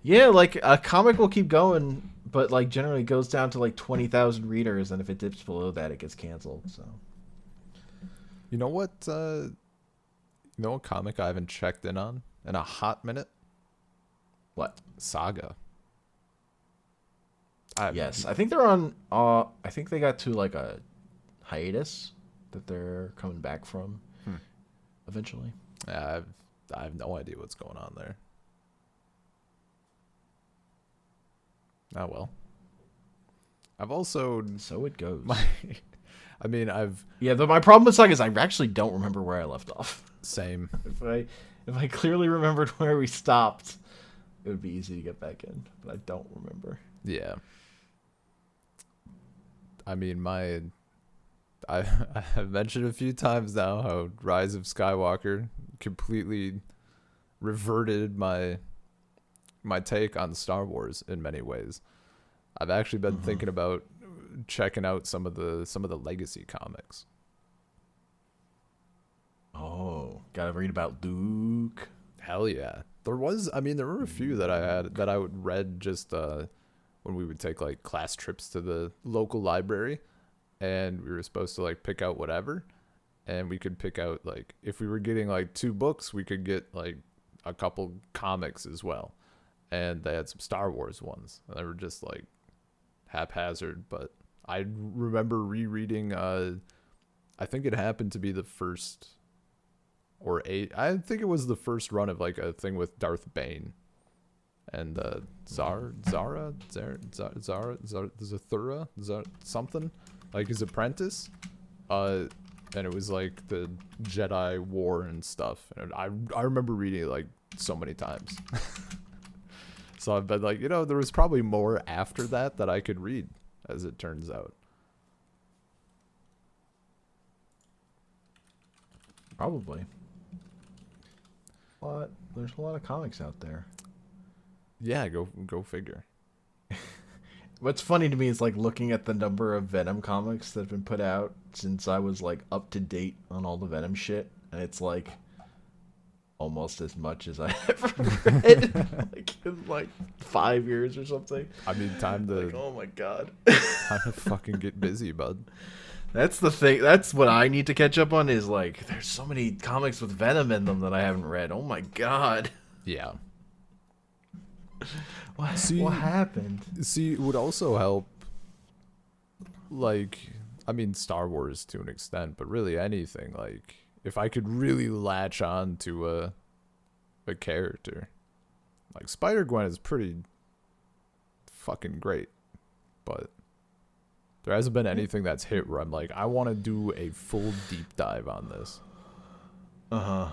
yeah, like a comic will keep going, but like generally goes down to like 20,000 readers, and if it dips below that it gets canceled. So You know what? Comic I haven't checked in on in a hot minute? what? Saga. Yes, I think they're on. I think they got to like a hiatus that they're coming back from eventually. Yeah, I have no idea what's going on there. Oh well. I've also So it goes. Yeah, but my problem with Saga is I actually don't remember where I left off. Same. If I clearly remembered where we stopped, it would be easy to get back in. But I don't remember. Yeah. I mean, I've mentioned a few times now how Rise of Skywalker completely reverted my take on Star Wars in many ways. I've actually been thinking about checking out some of the legacy comics. Oh, gotta read about Luke. Hell yeah. There were a few that I would read just when we would take like class trips to the local library, and we were supposed to like pick out whatever, and we could pick out like if we were getting like 2 books, we could get like a couple comics as well. And they had some Star Wars ones. And they were just like haphazard, but I remember rereading I think it happened to be the first I think it was the first run of like a thing with Darth Bane and Zathura, something like his apprentice, and it was like the Jedi War and stuff. And I remember reading it like so many times. So I've been like, there was probably more after that I could read, as it turns out. Probably. But there's a lot of comics out there. Yeah, go figure. What's funny to me is like looking at the number of Venom comics that have been put out since I was like up to date on all the Venom shit, and it's like almost as much as I ever read like in like 5 years or something. I mean, time to like, oh my god. Time to fucking get busy, bud. That's the thing. That's what I need to catch up on is like there's so many comics with Venom in them that I haven't read. Oh my god. Yeah. What happened? See, it would also help, like, I mean, Star Wars to an extent, but really anything. Like, if I could really latch on to a character, like Spider-Gwen is pretty fucking great, but there hasn't been anything that's hit where I'm like, I want to do a full deep dive on this. My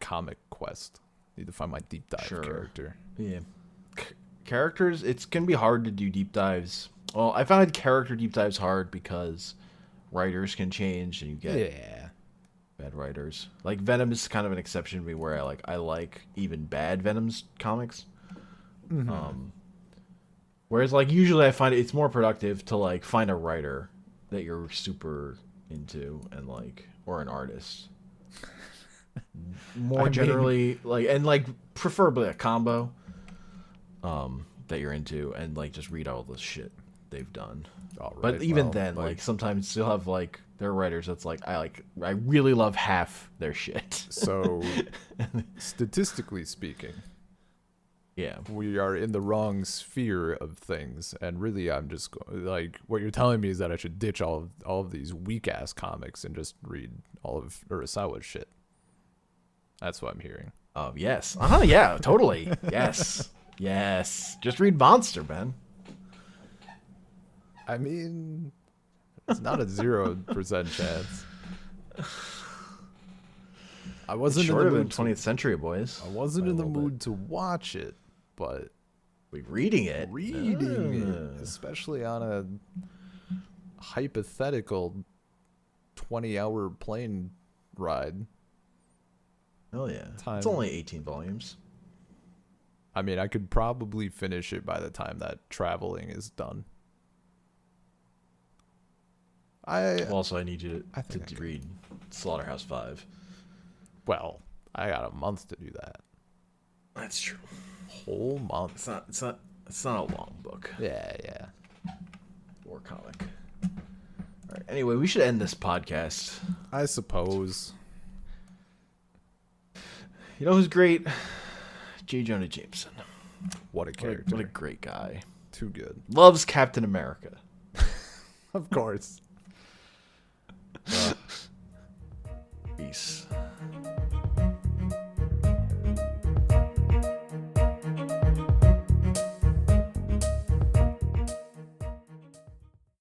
comic quest. Need to find my deep dive character. Yeah. Characters, it can be hard to do deep dives. Well, I found character deep dives hard because writers can change and you get bad writers. Like Venom is kind of an exception to me where I like even bad Venom's comics. Whereas like usually I find it's more productive to like find a writer that you're super into and like or an artist. More generally, like, and like preferably a combo that you're into, and like just read all the shit they've done. But even then, like sometimes you'll have like there are writers that's like I really love half their shit. So statistically speaking, yeah, we are in the wrong sphere of things, and really I'm just like what you're telling me is that I should ditch all of these weak ass comics and just read all of Urasawa's shit. That's what I'm hearing. Oh, yes. Yeah, totally. Yes. Yes. Just read Monster, Ben. I mean, it's not a 0% chance. I wasn't shorter in the mood than 20th Century Boys. I wasn't in the mood to watch it, but reading it, especially on a hypothetical 20-hour plane ride. Hell yeah. It's only 18 volumes. I mean, I could probably finish it by the time that traveling is done. Also, I need you I to think I read Slaughterhouse 5. Well, I got a month to do that. That's true. Whole month. It's not a long book Yeah. or comic. All right. Anyway, we should end this podcast. I suppose. You know who's great? J. Jonah Jameson. What a character. What a great guy. Too good. Loves Captain America. Of course. Peace.